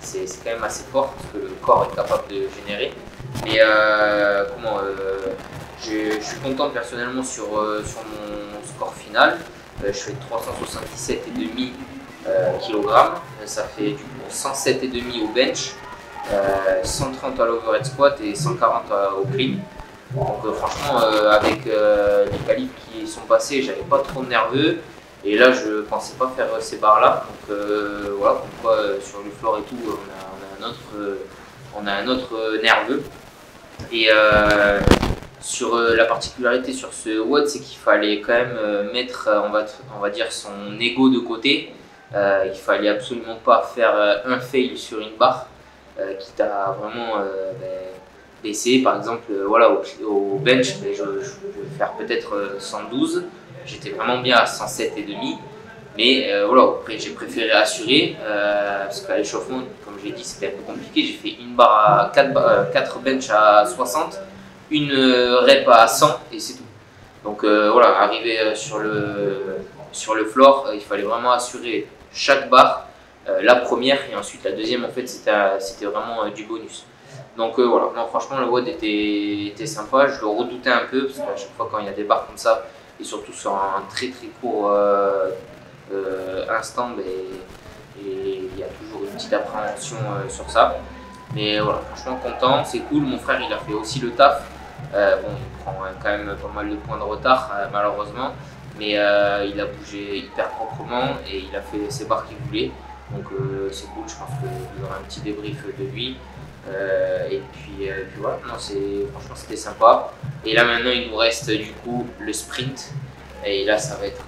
Speaker 2: c'est quand même assez fort parce que le corps est capable de générer. Mais je suis content personnellement sur mon score final. Je fais 377,5 kg, ça fait du coup 107,5 au bench, 130 à l'overhead squat et 140 au clean. Donc franchement avec les qualifs qui sont passés, j'avais pas trop de nerveux et là je pensais pas faire ces barres là. Donc voilà, comme quoi sur le floor et tout on a un autre nerveux. Et sur la particularité sur ce WOD, c'est qu'il fallait quand même mettre on va dire son ego de côté. Il fallait absolument pas faire un fail sur une barre qui t'a vraiment baissé. Par exemple, voilà, au bench, je vais faire peut-être 112. J'étais vraiment bien à 107,5. Mais voilà, après j'ai préféré assurer parce qu'à l'échauffement, comme je l'ai dit, c'était un peu compliqué. J'ai fait une barre à 4 bench à 60, une rep à 100 et c'est tout. Donc voilà, arrivé sur le floor, il fallait vraiment assurer chaque barre, la première et ensuite la deuxième. En fait, c'était vraiment du bonus. Donc voilà, non, franchement le WOD était sympa, je le redoutais un peu parce qu'à chaque fois quand il y a des barres comme ça et surtout sur un très court instant, il y a toujours une petite appréhension sur ça. Mais voilà, franchement content, c'est cool. Mon frère il a fait aussi le taf. Bon, il prend quand même pas mal de points de retard malheureusement, mais il a bougé hyper proprement et il a fait ses barres qu'il voulait. Donc c'est cool, je pense qu'il y aura un petit débrief de lui. Et puis voilà, non, franchement c'était sympa. Et là maintenant il nous reste du coup le sprint. Et là ça va être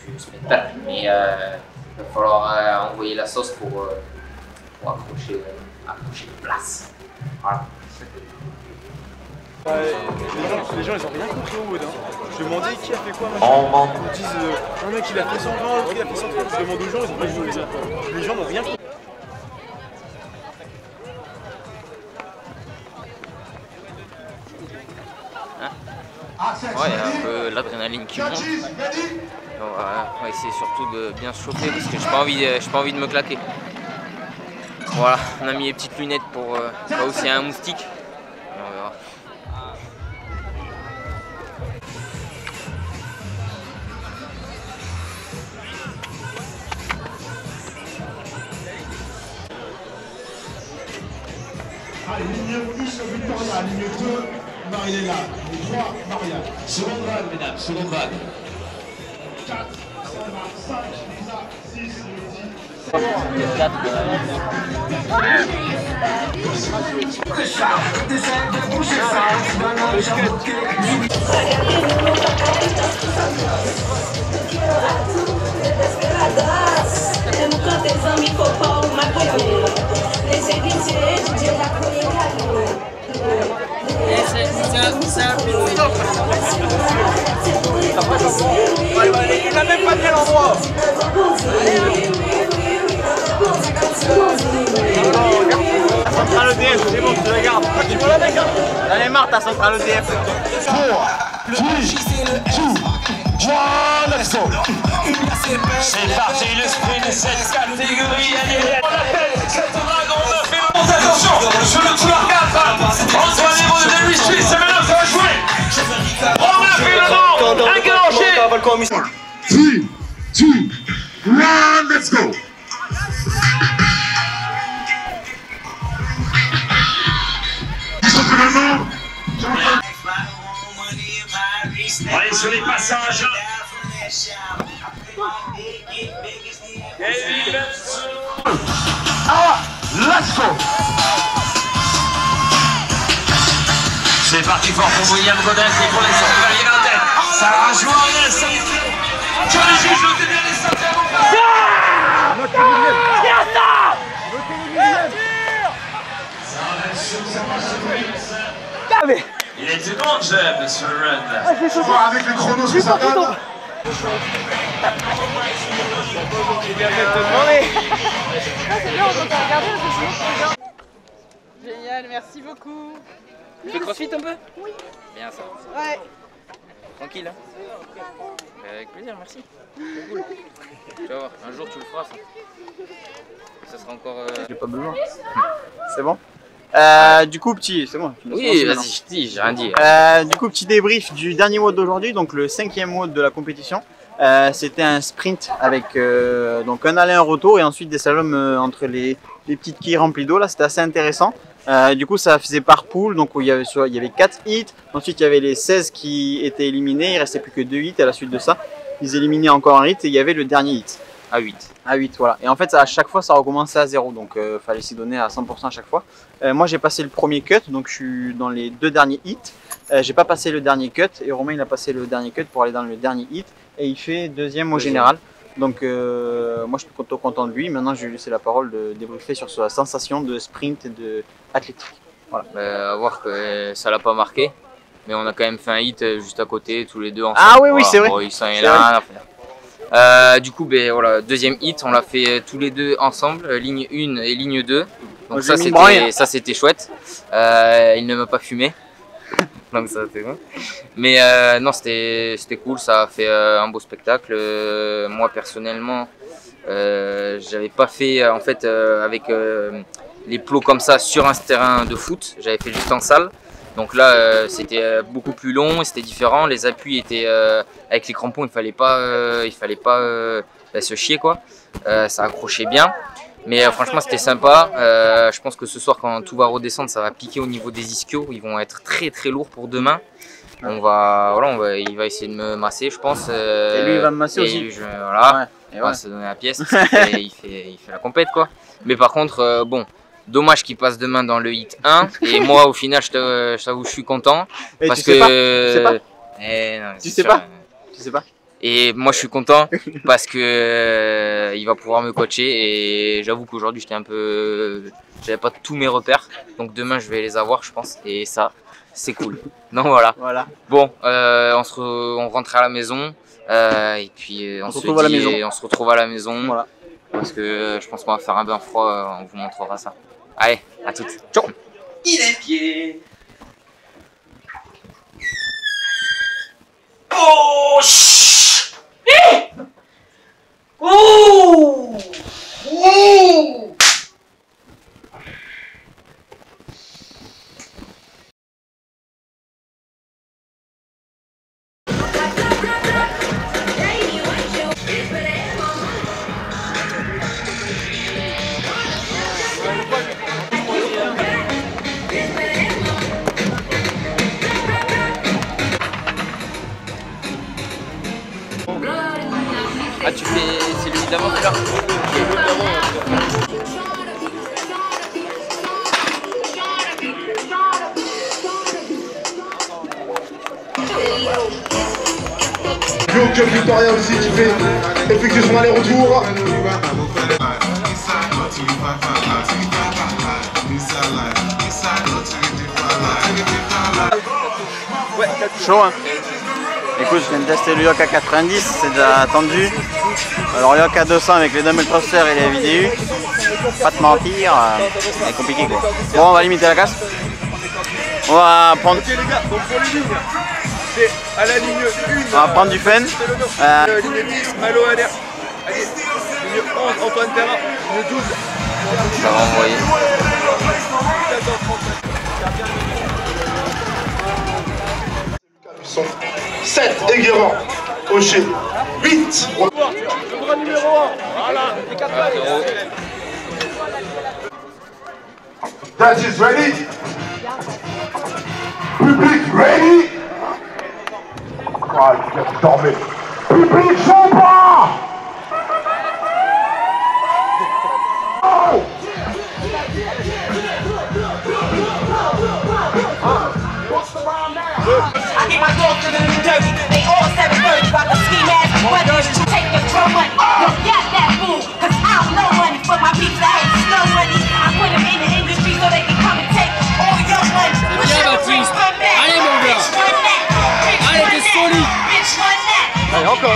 Speaker 2: du spectacle. Mais il va falloir envoyer la sauce pour accrocher les places. Voilà.
Speaker 12: Les gens ils ont rien compris au WOD. Je demandais qui a fait quoi, machin. Ils disent un mec il a fait 120, l'autre il a fait 130. Je demande aux gens, ils ont pas joué ça. Les gens n'ont rien compris.
Speaker 2: Ouais, il y a un peu l'adrénaline qui monte. On va essayer surtout de bien se chauffer parce que j'ai pas envie de me claquer. Voilà, on a mis les petites lunettes pour là aussi un moustique. On verra.
Speaker 10: Allez, ligne 1, Victoria, ligne 2, Marie-Léla. Ligne 3, Maria. Seconde vague, mesdames, seconde vague. 4, 5, 6, 10.
Speaker 9: Il n'a même pas quel endroit.
Speaker 5: Ta centrale EDF, c'est bon, tu la gardes. Tu vois la mec, j'en ai marre ta centrale EDF.
Speaker 10: 4, 3, 2, 1, let's go.
Speaker 7: C'est parti, le sprint de cette catégorie. On appelle cette dragon, on a fait le monde. Attention, sur le couloir 4. Antoine Hérault de Louis, c'est maintenant ça va jouer. On a fait le monde, enclenché.
Speaker 10: 3, 2, 1, let's go!
Speaker 7: Allez sur les passages.
Speaker 10: Let's go!
Speaker 7: C'est parti fort pour William Godin qui pour les Chevaliers en tête. Ça va jouer en l'instant. Je les juge, notez bien les centaines. Il est du bon job sur le run.
Speaker 10: Je vois avec les chronos ce que ça donne.
Speaker 9: J'ai bien fait de te demander.
Speaker 6: C'est bien, on peut regarder parce que sinon c'est bien. Génial, merci beaucoup.
Speaker 2: Tu fais crossfit un peu?
Speaker 6: Oui.
Speaker 2: Bien ça.
Speaker 6: Ouais.
Speaker 2: Tranquille hein? Avec plaisir, merci. C'est cool. Tu vas voir, un jour tu le feras ça. Ça sera encore...
Speaker 5: J'ai pas besoin. C'est bon? Du coup, petit, c'est bon.
Speaker 2: Oui, vas-y, je dis, j'ai rien dit.
Speaker 5: Du coup, petit débrief du dernier WOD d'aujourd'hui, donc le 5e WOD de la compétition. C'était un sprint avec donc un aller, un retour et ensuite des slaloms entre les petites quilles remplies d'eau. Là, c'était assez intéressant. Du coup, ça faisait par pool, donc il y avait 4 hits. Ensuite, il y avait les 16 qui étaient éliminés. Il restait plus que 2 hits à la suite de ça. Ils éliminaient encore un hit et il y avait le dernier hit.
Speaker 2: À 8.
Speaker 5: À 8, voilà. Et en fait, à chaque fois, ça recommençait à 0. Donc, fallait s'y donner à 100% à chaque fois. Moi, j'ai passé le premier cut, donc je suis dans les 2 derniers hits. J'ai pas passé le dernier cut et Romain, il a passé le dernier cut pour aller dans le dernier hit. Et il fait 2e au général. Donc, moi, je suis plutôt content de lui. Maintenant, je vais lui laisser la parole de débriefer sur sa sensation de sprint et de athlétique. Voilà.
Speaker 2: À voir que ça l'a pas marqué. Mais on a quand même fait un hit juste à côté, tous les deux ensemble.
Speaker 5: Ah oui, oui, c'est vrai.
Speaker 2: Bon, il s'en est là, rien à faire. Du coup, ben, voilà, 2e hit, on l'a fait tous les deux ensemble, ligne 1 et ligne 2. Donc ça c'était chouette. Il ne m'a pas fumé. Donc ça c'était bon. Mais non, c'était cool, ça a fait un beau spectacle. Moi personnellement, j'avais pas fait en fait avec les plots comme ça sur un terrain de foot. J'avais fait juste en salle. Donc là, c'était beaucoup plus long, c'était différent. Les appuis étaient avec les crampons, il fallait pas se chier quoi. Ça accrochait bien. Mais franchement, c'était sympa. Je pense que ce soir, quand tout va redescendre, ça va piquer au niveau des ischios. Ils vont être très très lourds pour demain. Il va essayer de me masser, je pense.
Speaker 5: Et lui, il va me masser aussi.
Speaker 2: Voilà. Ouais, on va se donner la pièce. il fait la compète quoi. Mais par contre, bon. Dommage qu'il passe demain dans le hit 1 et moi au final je t'avoue je suis content
Speaker 5: et
Speaker 2: parce
Speaker 5: tu sais pas
Speaker 2: tu sais pas et moi je suis content parce que il va pouvoir me coacher et j'avoue qu'aujourd'hui j'avais pas tous mes repères donc demain je vais les avoir je pense et ça c'est cool donc voilà. Bon on rentre à la maison et puis on se retrouve à la maison voilà. Parce que je pense qu'on va faire un bain froid, on vous montrera ça. Allez, à toutes. Ciao. Il est pied. Oh chut. Oh. Oh. Ah tu fais celui d'avant là.
Speaker 10: Club Victoria aussi qui fait effectuer son aller-retour.
Speaker 5: Chaud hein. Écoute, je viens de tester le Yoke à 90, c'est déjà tendu. Alors le Yoke à 200 avec les dumbbell thrusters et les VDU, pas te mentir, c'est compliqué quoi. Bon, on va limiter la casse. On va prendre...
Speaker 12: Ok les gars, donc pour les lignes, c'est à la ligne 1.
Speaker 5: On va prendre du fun.
Speaker 12: Ligne 10, mal au LR.
Speaker 9: Allez, ligne 11, Antoine Perrin, ligne 12.
Speaker 2: Ça va envoyer.
Speaker 10: 7, Aiguerand, Hocher, 8.
Speaker 9: Le bras numéro 1, voilà, les 4 balles.
Speaker 10: That is ready. Public ready. Ah, tu viens de dormir. Public chambre. Oh.
Speaker 11: I get my dog to the new dirty. They all 730 about the ski mask. Whether it's to take your drum money, don't get that fool. Cause I don't know money for my people that hate slow money. I put them in the industry so they can come and take all your money. Allez mon gars. Allez t'es solide.
Speaker 9: Allez encore.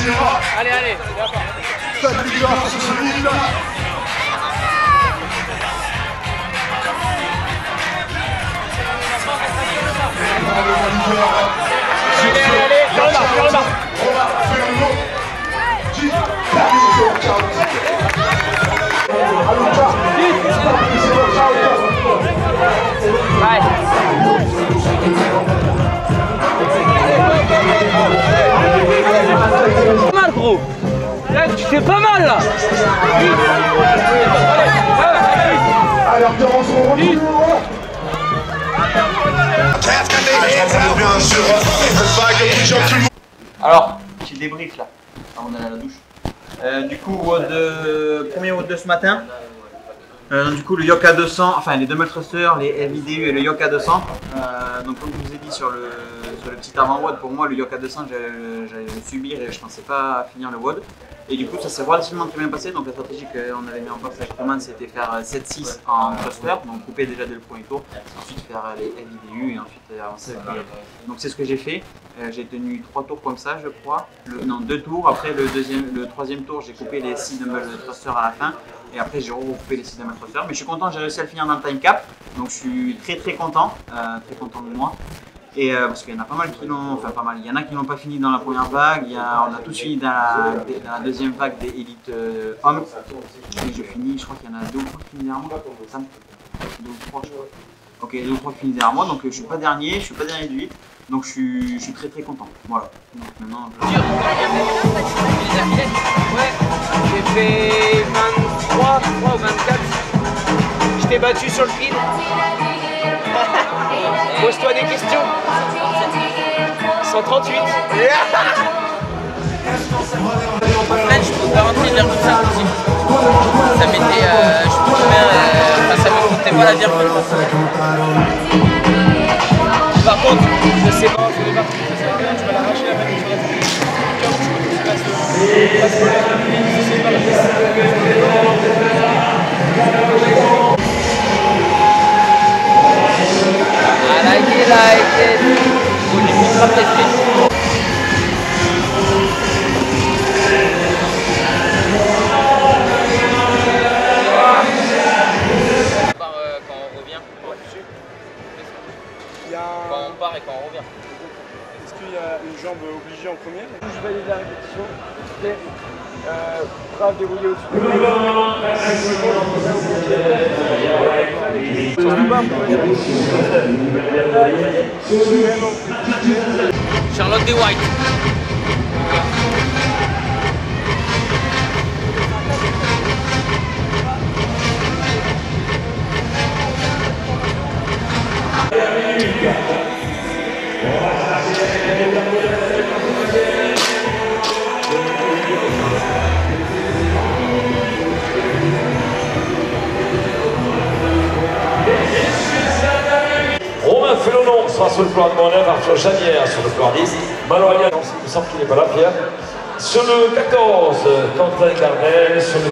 Speaker 9: Démarre. Allez. Mal gros. Tu fais pas mal là.
Speaker 10: Alors, Terence, on retourne.
Speaker 5: Alors, petit débrief là, avant d'aller à la douche. Du coup, premier WOD de ce matin. Du coup, le Yoka 200, enfin les dumbbell thrusters, les LVDU et le Yoka 200. Donc, comme je vous ai dit sur le petit avant-WOD, pour moi, le Yoka 200, j'allais le subir et je pensais pas finir le WOD. Et du coup, ça s'est relativement très bien passé. Donc, la stratégie qu'on avait mis en place avec Roman, c'était faire 7-6 en thruster, donc couper déjà dès le premier tour, ensuite faire les LVDU et ensuite avancer avec les. Donc, c'est ce que j'ai fait. J'ai tenu 3 tours comme ça, je crois. Non, 2 tours. Après, le troisième tour, j'ai coupé les 6 dumbbell thrusters à la fin. Et après, j'ai recoupé les 6 dumbbell thrusters. Mais je suis content, j'ai réussi à le finir dans le time cap. Donc, je suis très content de moi. Et parce qu'il y en a pas mal qui l'ont, enfin pas mal, il y en a qui n'ont pas fini dans la première vague, on a tous fini dans la deuxième vague des élites hommes. Et je finis, je crois qu'il y en a 2 ou 3 qui finissent derrière moi, 2 ou 3 je crois. Ok, 2 ou 3 qui finissent derrière moi, donc je suis pas dernier du 8, donc je suis très content. Voilà. Donc maintenant,
Speaker 3: J'ai fait 23 ou 24. Je t'ai battu sur le fil. Pose-toi des questions. 138.
Speaker 2: En fait, je peux pas rentrer vers comme ça aussi. Ça m'était. Ça me coûtait pas la virgule.
Speaker 3: Par contre, je sais pas, je vais partir. Tu vas l'arracher la manette sur la tête.
Speaker 2: I like it. Oh, j'ai mis pas peut-être. Quand on revient. Quand on part et quand on revient.
Speaker 12: Est-ce qu'il y a une jambe obligée en première? Je valide la répétition. Brave dérouillé au-dessus.
Speaker 2: Charlotte des White.
Speaker 7: Romain Felo sera sur le plan de Monneuf, Arthur Janière sur le plan 10. Maloria, il me semble qu'il n'est pas là, Pierre. Sur le 14, Quentin Gardel. Sur le...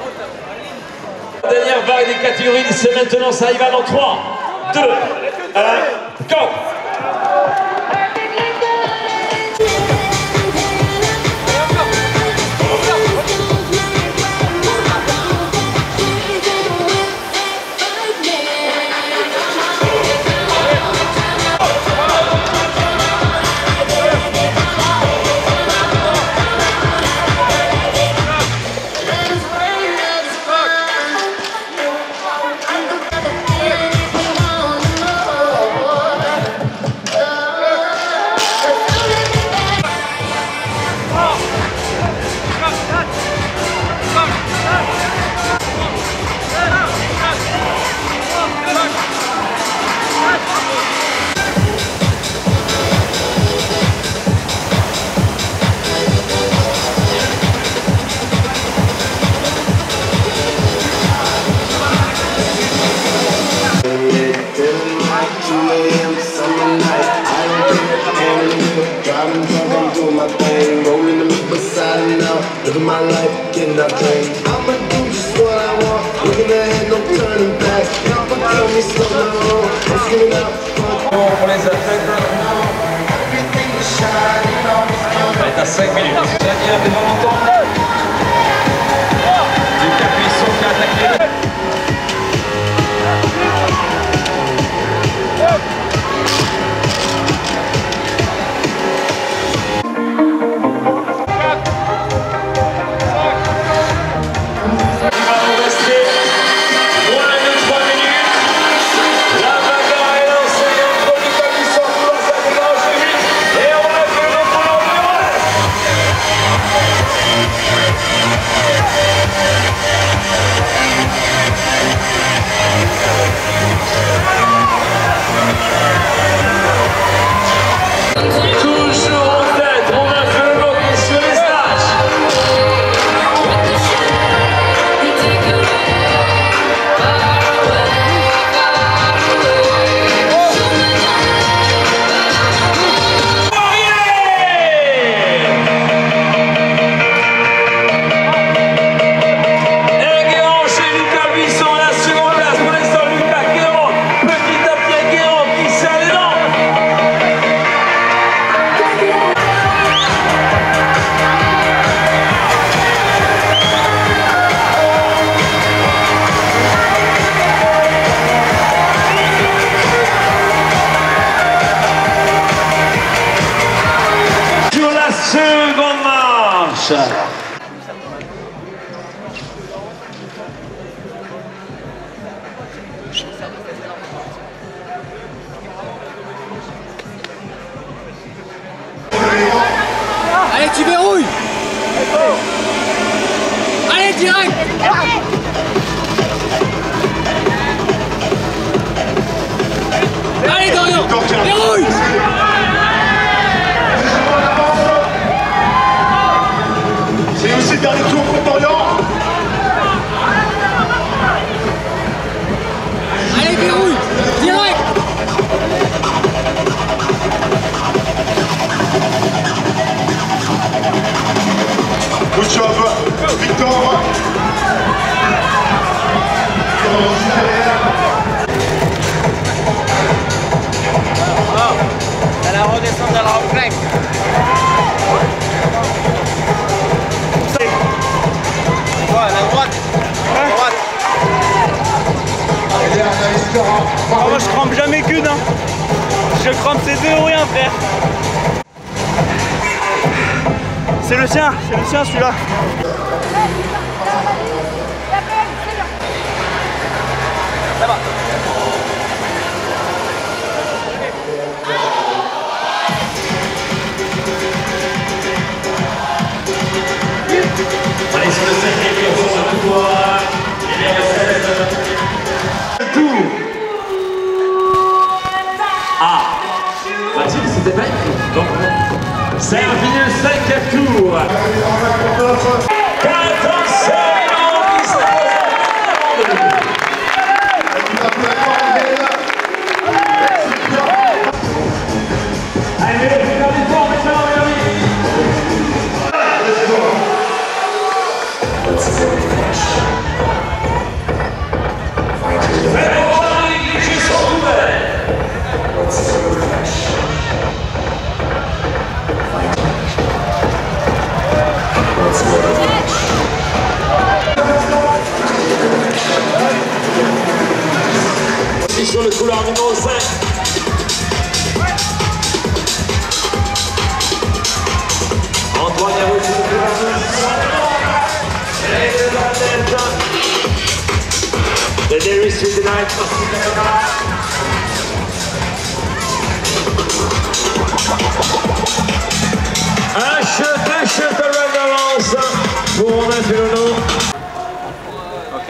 Speaker 7: La dernière vague des catégories, c'est maintenant, ça y va dans 3, 2, 1, go!
Speaker 13: Look at my life, getting that thing. I'ma do just what I want. Looking ahead, no turning back. Now for kill me slow down. I'm screaming out.
Speaker 7: Pour les athlètes. On est à 5 minutes. Janière devant longtemps. Du Capuisson qui a attaqué.
Speaker 3: Allez, tu verrouilles. Allez, direct. Allez, Dorian, verrouille.
Speaker 10: C'est aussi le dernier tour pour Dorian.
Speaker 3: Allez, verrouille, direct.
Speaker 10: Good job, Victor.
Speaker 3: À la redescente de la rock.
Speaker 12: Oh, moi je crampe jamais qu'une, hein. Je crampe ces deux ou rien, frère. C'est le sien celui-là.
Speaker 3: Ça va.
Speaker 7: Allez, sur le cinquième tour, sur le pouvoir. Il y a le tour. Ah, Mathilde, c'était pas écrit. Donc, c'est un final 5 tours. 14 secondes. aussi sur le couloir numéro 5. Antoine Héroux sur le couloir numéro 5. Et de la tête de Darius with the night. Un chute de révérence pour Romain Filonneau.
Speaker 5: Ok.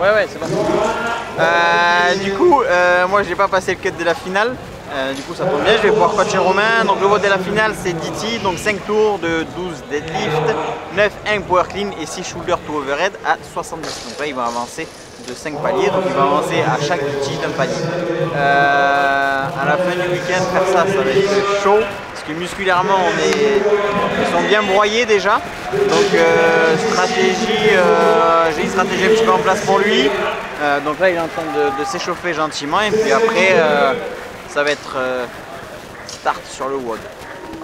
Speaker 5: Ouais, c'est bon. Du coup, moi j'ai pas passé le cut de la finale. Du coup ça tombe bien, je vais pouvoir coacher Romain. Donc le vote de la finale c'est DT, donc 5 tours de 12 deadlift, 9 hang power clean et 6 shoulder to overhead à 70. Donc là il va avancer de 5 paliers, donc il va avancer à chaque DT d'un palier. À la fin du week-end faire ça va être chaud. Parce que musculairement ils sont bien broyés déjà, donc j'ai une stratégie un petit peu en place pour lui, donc là il est en train de s'échauffer gentiment et puis après ça va être start sur le WOD,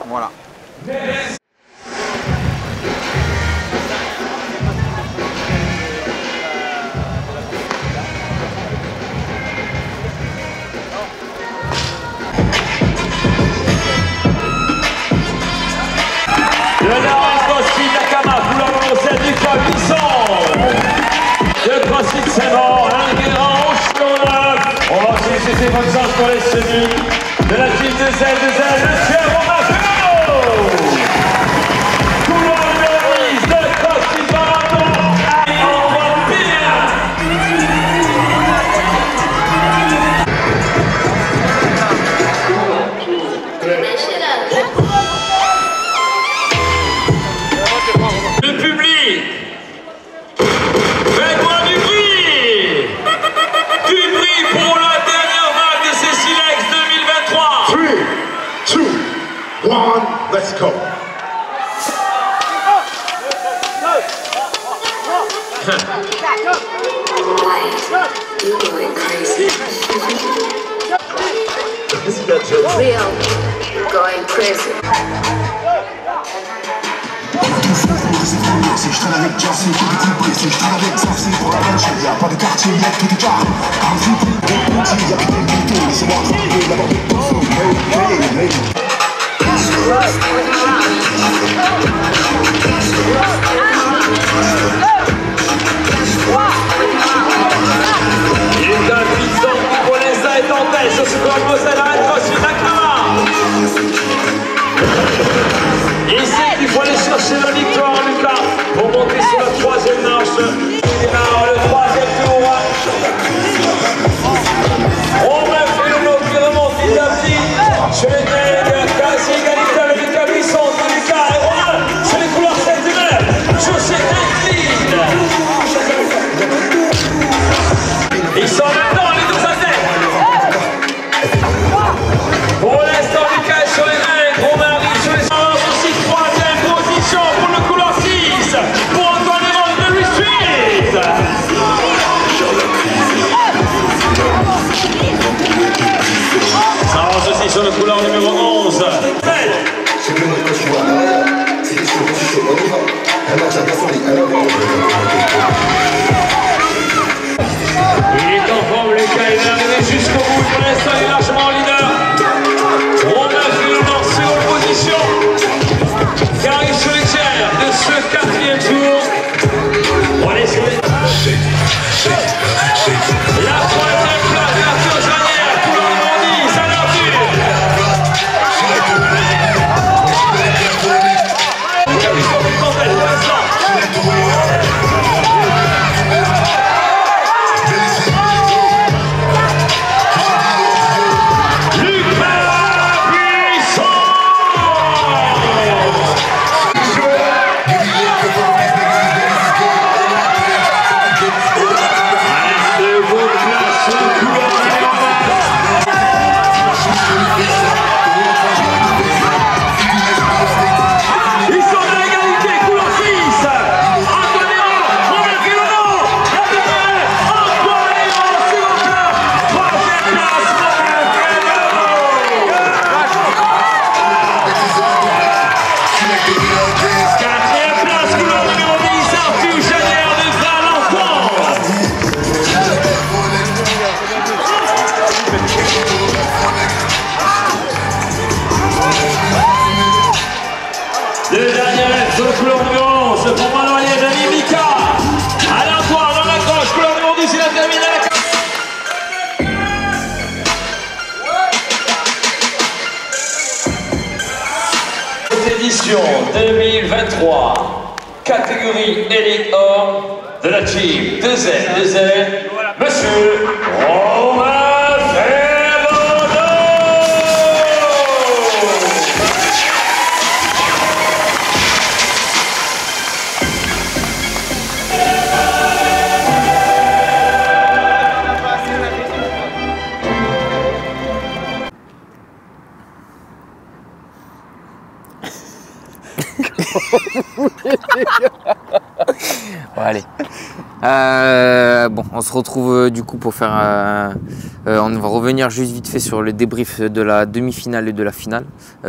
Speaker 5: voilà.
Speaker 7: Le Laurent CrossFit Nakama, vous l'annoncez du Cabisson. Le CrossFit Saint-Maur, un grand champion. On va aussi laisser bonne chance pour les semis de la team de Z, le chien Romain Filonneau. Couloir numéro 10 de CrossFit Marathon. Et on va le public, faites-moi du bruit pour la dernière vague de ces Silex 2023.
Speaker 10: 3, 2, 1, let's go.
Speaker 11: You're going crazy. Real, you're going crazy.
Speaker 13: Si je traîne avec Jersey, tout est coupé. Si je traîne avec Jersey, pour la manche, y'a pas de quartier, y'a tout est carré. Un flippé, des petits, y'a plus de couteaux. Laissez-moi trouver d'abord des poissons. Hey, hey, hey.
Speaker 7: Il est un puissant qui pour l'instant est en tête sur ce corps Moselle à CrossFit Nakama. Il sait qu'il faut aller chercher la victoire, Lucas, pour monter sur la troisième marche. Il démarre le troisième tour. Romain Filonneau qui remonte petit à petit. Chez les Nègres, quasi égalité avec le Cabisson de Lucas et Romain. Sur les couleurs 7 et 9, sur ces inclines. Ils sont maintenant les deux à tête. Pour l'instant, Lucas est sur les Nègres. Romain arrive sur les aussi troisième position pour le couloir 6. Pour Antoine Héroux de Retreat. Ça avance aussi sur le couloir numéro 11. Il est en forme, Lucas, il est arrivé jusqu'au bout. Pour l'instant, il est largement en leader. Romain Filonneau en seconde position. Qui arrive sur les tiers de ce quatrième tour. On va aller sur les... La troisième place d'Arthur Janière, couloir numéro 10, à l'Arthur. Cabisson qui complète pour l'instant. édition 2023, catégorie Elite Or de la team 2L, Monsieur Romain Fernando.
Speaker 2: Bon, allez. Bon, on se retrouve du coup pour faire. On va revenir juste vite fait sur le débrief de la demi-finale et de la finale.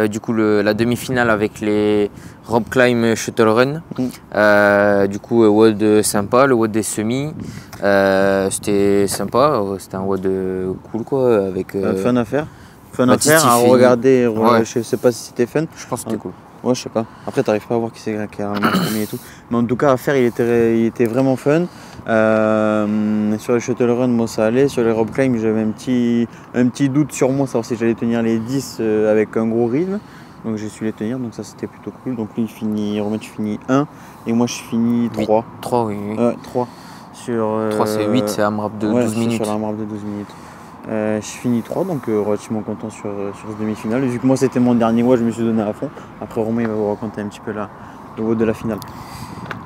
Speaker 2: Du coup, la demi-finale avec les Rope Climb Shuttle Run. Du coup, WOD sympa, le WOD des semis. C'était sympa, c'était un WOD cool quoi. Avec,
Speaker 5: fun à faire. Fun à faire, à regarder.
Speaker 2: Ouais.
Speaker 5: Je sais pas si c'était fun.
Speaker 2: Je pense que c'était cool.
Speaker 5: Ouais, je sais pas. Après, t'arrives pas à voir qui a premier et tout. Mais en tout cas, à faire, il était vraiment fun. Sur les shuttle run, moi ça allait. Sur les rope climb, j'avais un petit doute sur moi, savoir si j'allais tenir les 10 avec un gros rythme. Donc j'ai su les tenir, donc ça c'était plutôt cool. Donc lui, Romain, tu finis 1 et moi je finis 3.
Speaker 2: 3, oui.
Speaker 5: 3. Sur,
Speaker 2: 3 c'est 8, c'est un rap de 12 minutes.
Speaker 5: Sur un rap de 12 minutes. Je finis 3, donc relativement content sur ce demi-finale. Vu que moi c'était mon dernier WOD, je me suis donné à fond. Après Romain il va vous raconter un petit peu le WOD de la finale.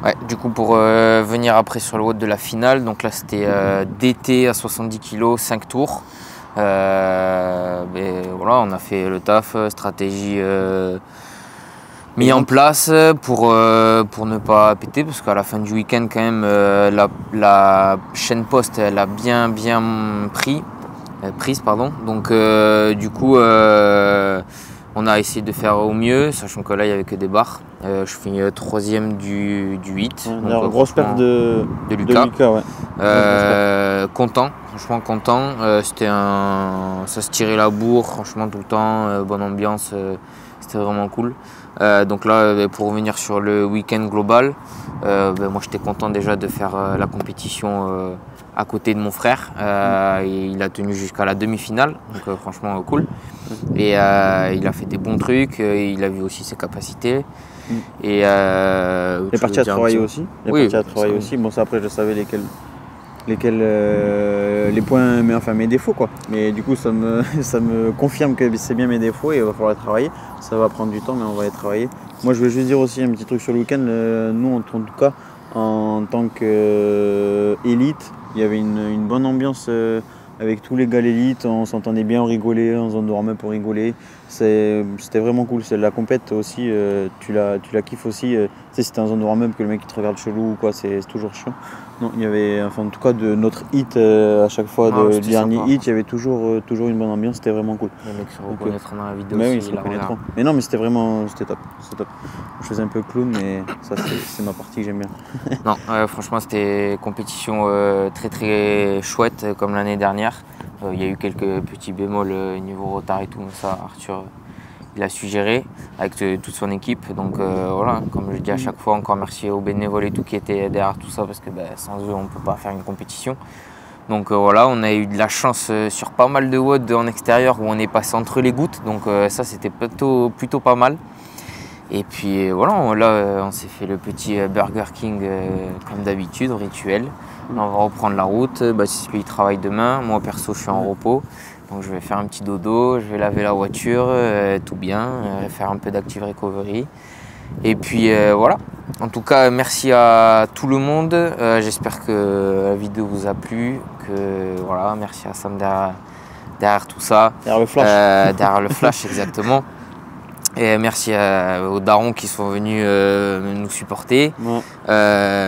Speaker 2: Ouais, du coup pour venir après sur le WOD de la finale, donc là c'était DT à 70 kg, 5 tours. Voilà, on a fait le taf, stratégie mis en place pour ne pas péter, parce qu'à la fin du week-end quand même la chaîne poste elle a bien prise. Donc du coup on a essayé de faire au mieux, sachant que là il n'y avait que des barres. Je finis 3e du 8.
Speaker 5: Donc, grosse perte de
Speaker 2: Lucas.
Speaker 5: Ouais.
Speaker 2: Content, franchement content. Ça se tirait la bourre, franchement tout le temps, bonne ambiance, c'était vraiment cool. Donc là, pour revenir sur le week-end global, moi j'étais content déjà de faire la compétition à côté de mon frère. Et il a tenu jusqu'à la demi-finale, donc franchement cool. Et il a fait des bons trucs, il a vu aussi ses capacités. Et
Speaker 5: il est parti à travailler aussi. Bon, ça après je savais les points, mes défauts quoi. Mais du coup ça me confirme que c'est bien mes défauts et il va falloir les travailler. Ça va prendre du temps, mais on va les travailler. Moi je veux juste dire aussi un petit truc sur le week-end. Nous en tout cas en tant qu'élite, il y avait une bonne ambiance avec tous les gars l'élite. On s'entendait bien, on rigolait, on se dormait pour rigoler. C'était vraiment cool. C'est la compète aussi, tu la kiffes aussi. Tu sais, si t'es en zone de warm-up que le mec il te regarde chelou ou quoi, c'est toujours chiant. Non, il y avait, enfin en tout cas de notre hit à chaque fois, de dernier hit, il y avait toujours une bonne ambiance, c'était vraiment cool.
Speaker 2: Les mecs se reconnaîtront dans la vidéo
Speaker 5: mais
Speaker 2: aussi.
Speaker 5: oui, ils se reconnaîtront. Mais non, mais c'était top. Je faisais un peu clown, mais ça c'est ma partie que j'aime bien.
Speaker 2: Non, franchement c'était une compétition très très chouette comme l'année dernière. Il y a eu quelques petits bémols niveau retard et tout, mais ça Arthur il a su gérer avec toute son équipe. Donc voilà, comme je dis à chaque fois, encore merci aux bénévoles et tout qui étaient derrière tout ça, parce que sans eux on ne peut pas faire une compétition. Donc voilà, on a eu de la chance sur pas mal de WOD en extérieur où on est passé entre les gouttes, donc ça c'était plutôt pas mal. Et puis voilà, là on s'est fait le petit Burger King comme d'habitude, rituel. Là, on va reprendre la route. Baptiste lui il travaille demain, moi perso je suis en repos. Donc je vais faire un petit dodo, je vais laver la voiture, tout bien, faire un peu d'active recovery. Et puis voilà. En tout cas, merci à tout le monde. J'espère que la vidéo vous a plu. Voilà, merci à Sam derrière tout ça.
Speaker 5: Derrière le flash.
Speaker 2: Derrière le flash, exactement. Et merci aux darons qui sont venus nous supporter. Ouais.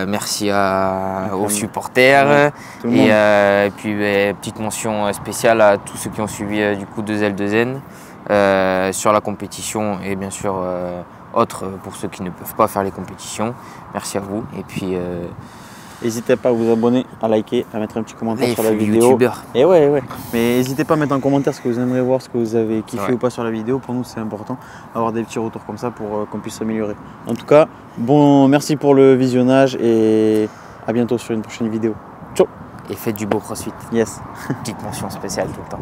Speaker 2: Merci aux supporters. Ouais, et puis petite mention spéciale à tous ceux qui ont suivi du coup 2L2N sur la compétition et bien sûr autres pour ceux qui ne peuvent pas faire les compétitions. Merci à vous. Et puis
Speaker 5: n'hésitez pas à vous abonner, à liker, à mettre un petit commentaire sur la vidéo. Et ouais. Mais n'hésitez pas à mettre en commentaire ce que vous aimeriez voir, ce que vous avez kiffé ou pas sur la vidéo. Pour nous, c'est important d'avoir des petits retours comme ça pour qu'on puisse s'améliorer. En tout cas, merci pour le visionnage et à bientôt sur une prochaine vidéo. Ciao.
Speaker 2: Et faites du beau crossfit.
Speaker 5: Yes.
Speaker 2: Petite mention spéciale tout le temps.